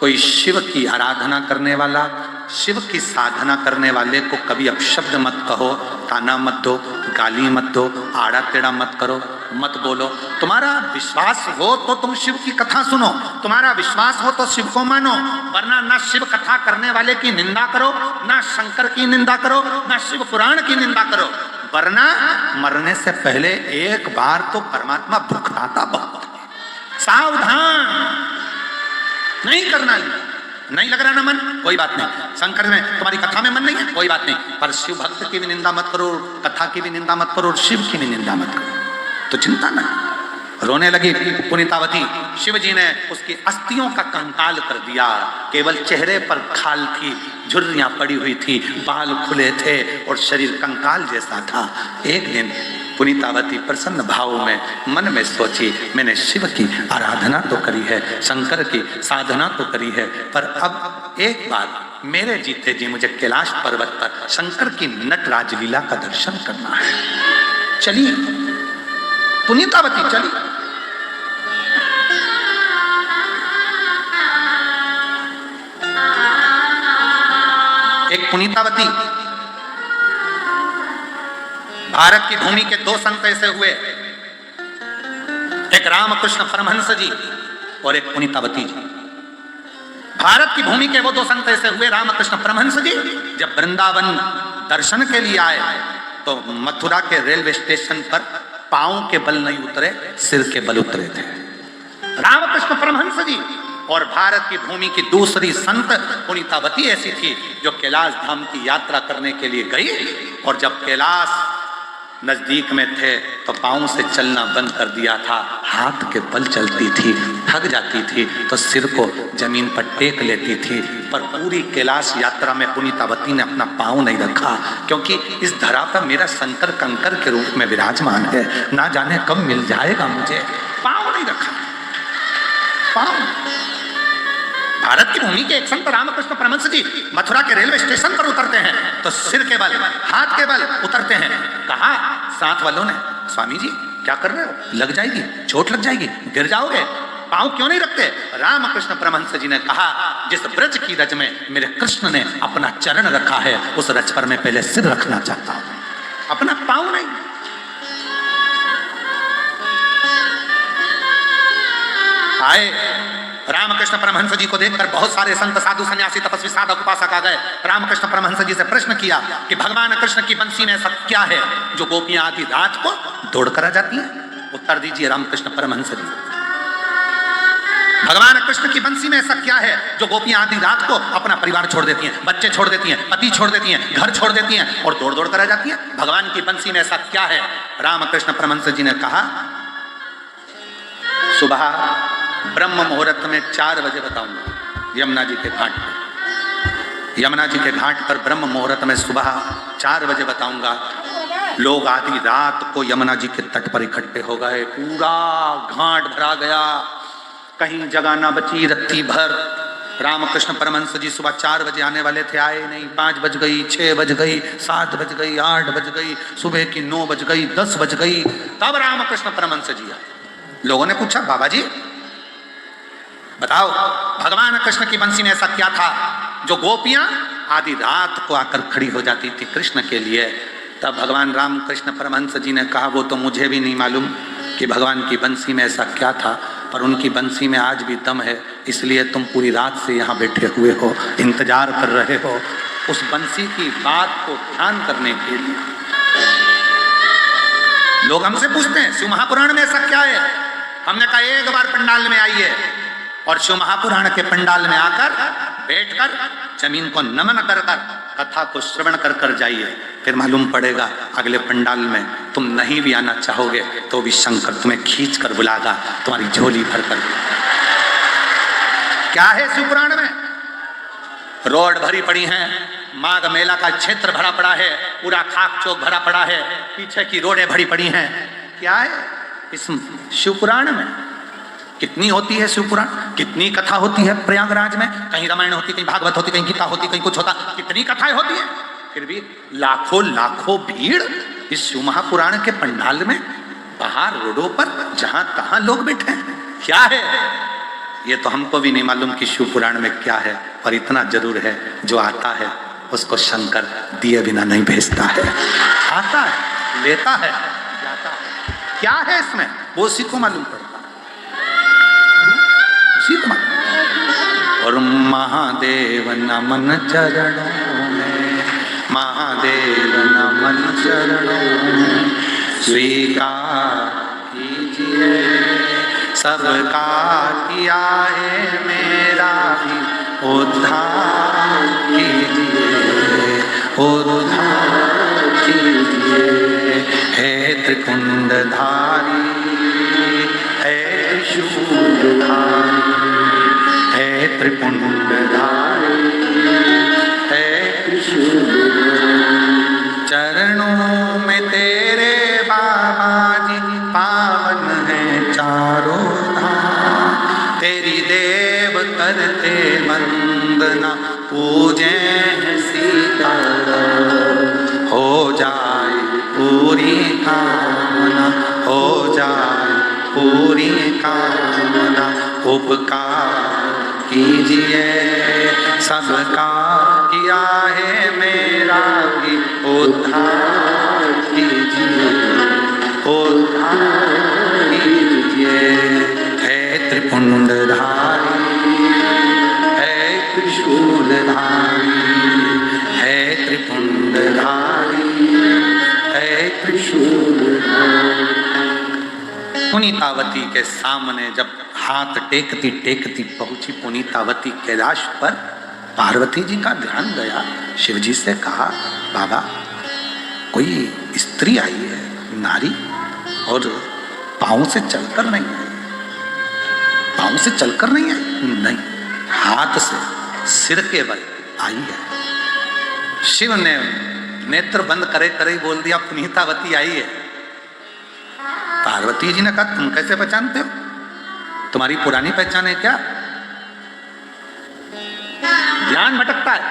कोई शिव की आराधना करने वाला, शिव की साधना करने वाले को कभी अपशब्द मत कहो, ताना मत दो, गाली मत दो, आड़ा टेढ़ा मत करो, मत बोलो। तुम्हारा विश्वास हो तो तुम शिव की कथा सुनो, तुम्हारा विश्वास हो तो शिव को मानो, वरना ना शिव कथा करने वाले की निंदा करो, ना शंकर की निंदा करो, ना शिव पुराण की निंदा करो, वरना मरने से पहले एक बार तो परमात्मा भुगताता बहुत। सावधान, नहीं करना, नहीं लग रहा ना मन, कोई बात नहीं, शंकर में तुम्हारी कथा में मन नहीं है, कोई बात नहीं, पर शिव भक्त की भी निंदा मत करो, कथा की भी निंदा मत करो और शिव की भी निंदा मत करो, तो चिंता नहीं। रोने लगी पुनीतावती। शिव जी ने उसकी अस्थियों का कंकाल कर दिया, केवल चेहरे पर खाल थी, झुर्रियां पड़ी हुई थी, बाल खुले थे और शरीर कंकाल जैसा था। एक दिन पुनीतावती प्रसन्न भाव में मन में सोची, मैंने शिव की आराधना तो करी है, शंकर की साधना तो करी है, पर अब एक बार मेरे जीते जी मुझे कैलाश पर्वत पर शंकर की नट राजलीला का दर्शन करना है। चलिए पुनीतावती, चलिए। एक पुनीतावती, भारत की भूमि के 2 संत ऐसे हुए, एक रामकृष्ण परमहंस जी और एक पुनीतावती जी। भारत की भूमि के वो 2 संत ऐसे हुए, रामकृष्ण परमहंस जी जब वृंदावन दर्शन के लिए आए तो मथुरा के रेलवे स्टेशन पर पांव के बल नहीं उतरे, सिर के बल उतरे थे रामकृष्ण परमहंस जी। और भारत की भूमि की दूसरी संत पुनीतावती ऐसी थी जो कैलाश धाम की यात्रा करने के लिए गई, और जब कैलाश नजदीक में थे तो पांव से चलना बंद कर दिया था, हाथ के बल चलती थी, थक जाती थी तो सिर को जमीन पर टेक लेती थी। पर पूरी कैलाश यात्रा में पुनीतावती ने अपना पांव नहीं रखा, क्योंकि इस धरा पर मेरा शंकर कंकर के रूप में विराजमान है, ना जाने कब मिल जाएगा मुझे। पांव नहीं रखा, पांव। भारत की भूमि के एक संत रामकृष्ण परमहंस जी मथुरा के रेलवे स्टेशन पर उतरते हैं तो सिर के बल, हाथ के बल उतरते हैं। कहा साथ वालों ने, स्वामी जी क्या कर रहे हो, लग जाएगी, चोट लग जाएगी, गिर जाओगे, पांव क्यों नहीं रखते? रामकृष्ण परमहंस जी ने कहा, जिस ब्रज की रज में मेरे कृष्ण ने अपना चरण रखा है, उस रज पर मैं पहले सिर रखना चाहता हूं, अपना पांव नहीं। आए रामकृष्ण परमहंस जी को देखकर बहुत सारे संत साधु सन्यासी तपस्वी साधक उपासक आ गए। रामकृष्ण परमहंस जी से प्रश्न किया कि भगवान कृष्ण की बंसी में ऐसा क्या है जो गोपियां आधी रात को दौड़ कर आ जाती हैं? उत्तर दीजिए रामकृष्ण परमहंस जी। भगवान कृष्ण की बंसी में ऐसा क्या है जो गोपियां आधी रात को अपना परिवार छोड़ देती हैं, बच्चे छोड़ देती हैं, पति छोड़ देती हैं, घर छोड़ देती हैं और दौड़ दौड़ कर आ जाती हैं? भगवान की बंसी में ऐसा क्या है? रामकृष्ण परमहंस जी ने कहा, सुबह ब्रह्म मुहूर्त में 4 बजे बताऊंगा, यमुना जी के घाट पर, यमुना जी के घाट पर ब्रह्म मुहूर्त में सुबह 4 बजे बताऊंगा। लोग आधी रात को यमुना जी के तट पर इकट्ठे हो गए, पूरा घाट भरा गया, कहीं जगह ना बची रत्ती भर। रामकृष्ण परमहंस जी सुबह 4 बजे आने वाले थे, आए नहीं। 5 बज गई, 6 बज गई, 7 बज गई, 8 बज गई, सुबह की 9 बज गई, 10 बज गई, तब रामकृष्ण परमहंस जी आए। लोगों ने पूछा, बाबा जी बताओ, भगवान कृष्ण की बंसी में ऐसा क्या था जो गोपियां आधी रात को आकर खड़ी हो जाती थी कृष्ण के लिए? तब भगवान रामकृष्ण परमहंस जी ने कहा, वो तो मुझे भी नहीं मालूम कि भगवान की बंसी में ऐसा क्या था, पर उनकी बंसी में आज भी दम है, इसलिए तुम पूरी रात से यहाँ बैठे हुए हो, इंतजार कर रहे हो उस बंसी की बात को ध्यान करने के लिए। लोग हमसे पूछते हैं शिव महापुराण में ऐसा क्या है? हमने कहा एक बार पंडाल में आइए और शिव महापुराण के पंडाल में आकर बैठकर जमीन को नमन कर कर कथा को श्रवण कर कर जाइए, फिर मालूम पड़ेगा। अगले पंडाल में तुम नहीं भी आना चाहोगे तो भी शंकर तुम्हें खींच कर बुलागा, तुम्हारी झोली भर कर। क्या है शिव पुराण में? रोड भरी पड़ी है, माघ मेला का क्षेत्र भरा पड़ा है, पूरा खाक चौक भरा पड़ा है, पीछे की रोडें भरी पड़ी हैं। क्या है इस शिव पुराण में? कितनी होती है शिव पुराण, कितनी कथा होती है प्रयागराज में, कहीं रामायण होती, कहीं भागवत होती, कहीं गीता होती, कहीं कुछ होता, कितनी कथाएं होती है, फिर भी लाखों लाखों भीड़ इस शिव महापुराण के पंडाल में, बाहर रोडों पर जहां तहां लोग बैठे हैं। क्या है ये तो हमको भी नहीं मालूम कि शिव पुराण में क्या है, पर इतना जरूर है जो आता है उसको शंकर दिए बिना नहीं भेजता है, आता है, लेता है, जाता है। क्या है इसमें वो उसी को मालूम पड़ता, उसी को मालूम। और महादेव नमन चरणों में, महादेव नमन चरणों में, स्वीकार कीजिए सबका किया है मेरा भी उद्धार कीजिए, उद्धार कीजिए। हे त्रिकुंडधारी, हे त्रिशूलधारी, हे त्रिपुंडधारी, हे त्रिशूलधारी। चरणों में तेरे बाबा जी पावन है चारों धाम, तेरी देव करते वंदना पूजे सीताराम। हो जाए पूरी कामना, हो जाए पूरी कामना, उपकार कीजिए सबका किया है मेरा भी उद्धार कीजिए, उद्धार कीजिए। हे त्रिपुंडधारी, हे त्रिशूलधारी, हे त्रिपुंडधारी, हे त्रिशूलधारी। पुनीतावती के सामने जब हाथ टेकती टेकती पहुंची पुनीतावती कैलाश पर, पार्वती जी का ध्यान गया। शिव जी से कहा, बाबा कोई स्त्री आई है, नारी, और पाँव से चलकर नहीं आई, पाँव से चलकर नहीं है, नहीं, हाथ से सिर के बल आई है। शिव ने नेत्र बंद करे करे ही बोल दिया पुनीतावती आई है। पार्वती जी ने कहा तुम कैसे पहचानते हो, तुम्हारी पुरानी पहचान है क्या? ध्यान भटकता है।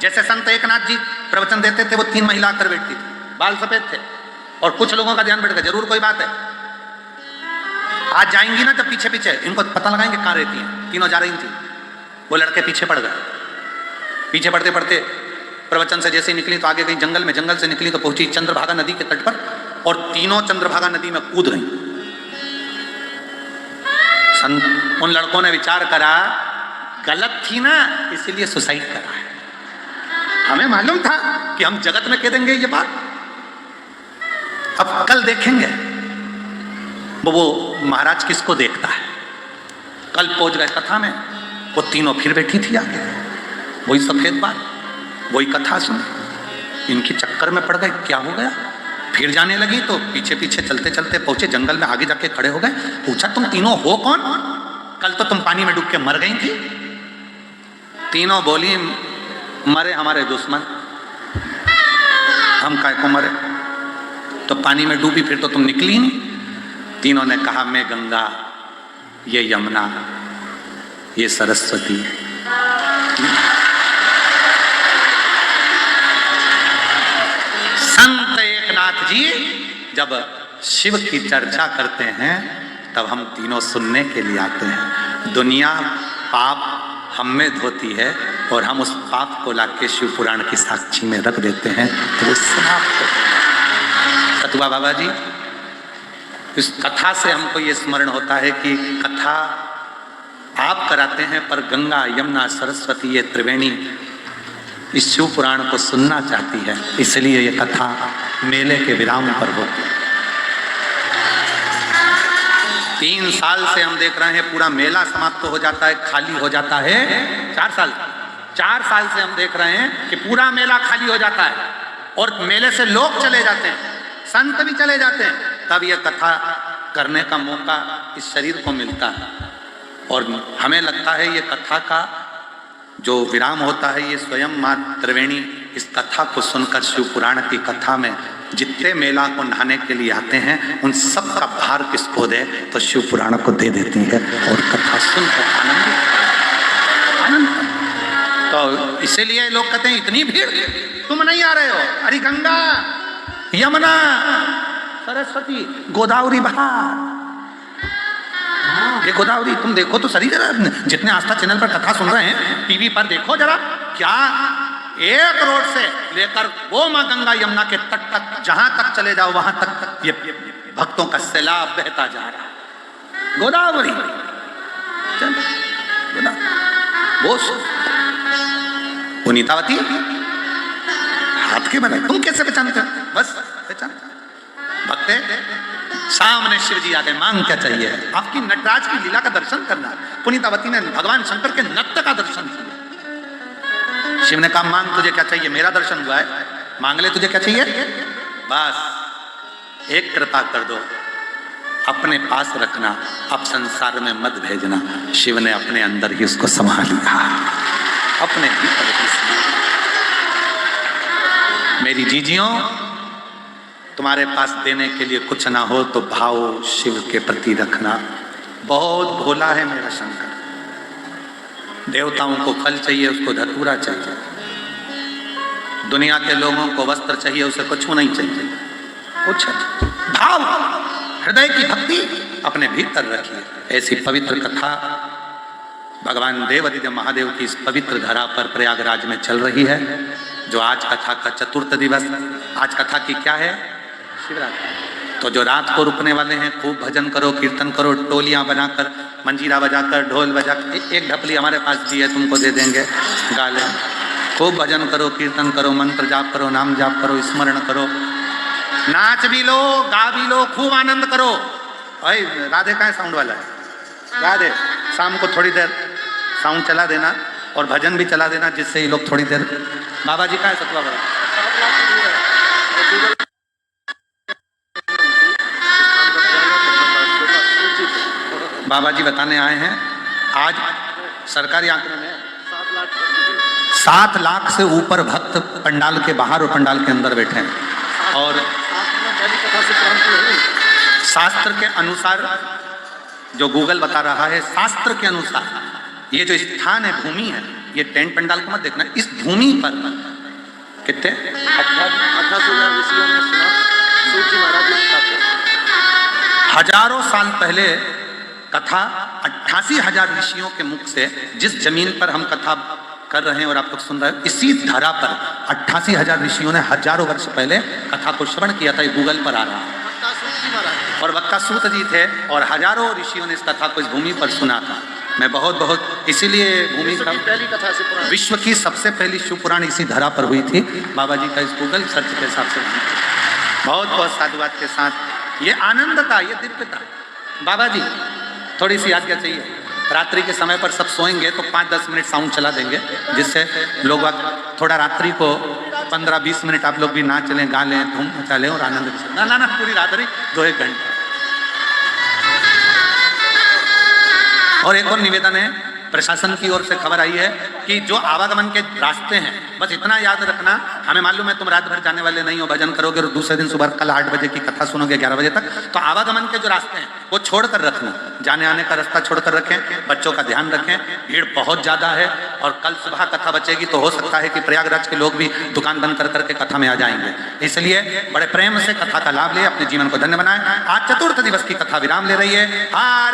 जैसे संत एकनाथ जी प्रवचन देते थे, वो 3 महिला आकर बैठती थी, बाल सफेद थे, और कुछ लोगों का ध्यान भटक गया, जरूर कोई बात है। आज जाएंगी ना जब पीछे पीछे, इनको पता लगाएंगे कहां रहती हैं। तीनों जा रही थी, वो लड़के पीछे पड़ गए। पीछे पढ़ते पढ़ते प्रवचन से जैसे ही निकली तो आगे गई जंगल में, जंगल से निकली तो पहुंची चंद्रभागा नदी के तट पर, और तीनों चंद्रभागा नदी में कूद गई। उन लड़कों ने विचार करा गलत थी ना, इसीलिए सुसाइड करा है। हमें मालूम था कि हम जगत में कह देंगे ये बात, अब कल देखेंगे वो महाराज किसको देखता है। कल पहुंच गए कथा में, वो तीनों फिर बैठी थी आगे, वही सफेद बाल, वही कथा सुन, इनकी चक्कर में पड़ गए, क्या हो गया। फिर जाने लगी तो पीछे पीछे चलते चलते पहुंचे जंगल में, आगे जाके खड़े हो गए। पूछा तुम तीनों हो कौन? कल तो तुम पानी में डूब के मर गई थी। तीनों बोली मरे हमारे दुश्मन, हम काय को मरे, तो पानी में डूबी फिर तो तुम निकली नहीं। तीनों ने कहा मैं गंगा, ये यमुना, ये सरस्वती। संत एकनाथ जी जब शिव की चर्चा करते हैं तब हम तीनों सुनने के लिए आते हैं। दुनिया पाप हम में धोती है और हम उस पाप को लाके शिव पुराण की साक्षी में रख देते हैं तो वो समाप्त होता है। सतुआ बाबा जी, इस कथा से हमको ये स्मरण होता है कि कथा आप कराते हैं पर गंगा यमुना सरस्वती ये त्रिवेणी इस शिव पुराण को सुनना चाहती है, इसलिए ये कथा मेले के विराम पर होती है। 3 साल से हम देख रहे हैं पूरा मेला समाप्त हो जाता है, खाली हो जाता है। 4 साल से हम देख रहे हैं कि पूरा मेला खाली हो जाता है और मेले से लोग चले जाते हैं, संत भी चले जाते हैं, तब यह कथा करने का मौका इस शरीर को मिलता है। और हमें लगता है ये कथा का जो विराम होता है ये स्वयं माँ त्रिवेणी इस कथा को सुनकर शिव पुराण की कथा में जितने मेला को नहाने के लिए आते हैं उन सब का भार किसको दे तो शिव पुराण को दे देती है और कथा सुनकर आनंद। तो इसीलिए लोग कहते हैं इतनी भीड़ तुम नहीं आ रहे हो। अरे गंगा यमुना सरस्वती गोदावरी बहा, ये गोदावरी तुम देखो तो सही जरा, जितने आस्था चैनल पर कथा सुन रहे हैं टीवी पर देखो जरा, क्या एक रोड से लेकर वो माँ गंगा यमुना के तट तक जहां तक चले जाओ वहां तक ये भक्तों का सैलाब बहता जा रहा है। गोदावरी वो पुनीतावती हाथ के बनाए, तुम कैसे पहचानते हो? बस पहचान भक्ते सामने शिव जी आ गए, मांग क्या चाहिए? आपकी नटराज की लीला का दर्शन करना। पुनीतावती ने भगवान शंकर के नृत्य का दर्शन किया। शिव ने कहा मांग तुझे क्या चाहिए? मेरा दर्शन हुआ है, मांग ले, तुझे क्या चाहिए? बस एक कृपा कर दो, अपने पास रखना, अब संसार में मत भेजना। शिव ने अपने अंदर ही उसको संभाल लिया, अपने भीतर ही। मेरी जीजियों, तुम्हारे पास देने के लिए कुछ ना हो तो भाव शिव के प्रति रखना। बहुत भोला है मेरा शंकर। देवताओं को फल चाहिए, उसको धतूरा चाहिए। दुनिया के लोगों को वस्त्र चाहिए, उसे कुछ नहीं चाहिए। कुछ भाव हृदय की भक्ति अपने भीतर रखिए। ऐसी पवित्र कथा भगवान देवादिदेव महादेव की इस पवित्र धरा पर प्रयागराज में चल रही है, जो आज कथा का चतुर्थ दिवस। आज कथा की क्या है? शिवरात्रि। तो जो रात को रुकने वाले हैं खूब भजन करो, कीर्तन करो, टोलियां बनाकर, मंजीरा बजाकर, ढोल बजाकर, एक ढपली हमारे पास भी है, तुमको दे देंगे, गा ले। खूब भजन करो, कीर्तन करो, मंत्र जाप करो, नाम जाप करो, स्मरण करो, नाच भी लो, गा भी लो, खूब आनंद करो। भाई राधे का साउंड वाला है, राधे शाम को थोड़ी देर साउंड चला देना और भजन भी चला देना, जिससे ये लोग थोड़ी देर। बाबा जी का है सतवा बड़ा बाबा जी बताने आए हैं, आज सरकारी आंकड़े में 7 लाख से ऊपर भक्त पंडाल के बाहर और पंडाल के अंदर बैठे हैं। और शास्त्र के अनुसार, जो गूगल बता रहा है, शास्त्र के अनुसार ये जो स्थान है, भूमि है, ये टेंट पंडाल को मत देखना, इस भूमि पर कितने 28,000 ऋषियों ने सुना, सूत जी महाराज जी बताते हैं। हजारों साल पहले कथा 88,000 ऋषियों के मुख से, जिस जमीन पर हम कथा कर रहे हैं और आप लोग सुन रहे हैं, इसी धरा पर 88,000 ऋषियों ने हजारों वर्ष पहले कथा को श्रवण किया था। ये गूगल पर आ रहा है। और वक्ता सूत जी थे और हजारों ऋषियों ने इस कथा को इस भूमि पर सुना था। मैं बहुत इसीलिए भूमि का पहली कथा से पुराण, विश्व की सबसे पहली शिव पुराण इसी धरा पर हुई थी। बाबा जी का इस गूगल सर्च के हिसाब से बहुत साधुवाद के साथ ये आनंद था, ये दिव्यता। बाबा जी थोड़ी सी आज्ञा चाहिए, रात्रि के समय पर सब सोएंगे तो 5-10 मिनट साउंड चला देंगे, जिससे लोग थोड़ा रात्रि को 15-20 मिनट आप लोग भी नाच लें, गा लें, धूम मचा लें और आनंद से ना पूरी रात्रि 2-1 घंटे। और एक और निवेदन है, प्रशासन की ओर से खबर आई है कि जो आवागमन के रास्ते हैं, बस इतना याद रखना, हमें मालूम है तुम रात भर जाने वाले नहीं हो, भजन करोगे और दूसरे दिन सुबह कल 8 बजे की कथा सुनोगे 11 बजे तक, तो आवागमन के जो रास्ते हैं वो छोड़कर रखना, जाने आने का रास्ता छोड़कर रखें, बच्चों का ध्यान रखें, भीड़ बहुत ज्यादा है। और कल सुबह कथा बचेगी तो हो सकता है कि प्रयागराज के लोग भी दुकान बंद कर करके कथा में आ जाएंगे, इसलिए बड़े प्रेम से कथा का लाभ ले, अपने जीवन को धन्य बनाएं। आज चतुर्थ दिवस की कथा विराम ले रही है।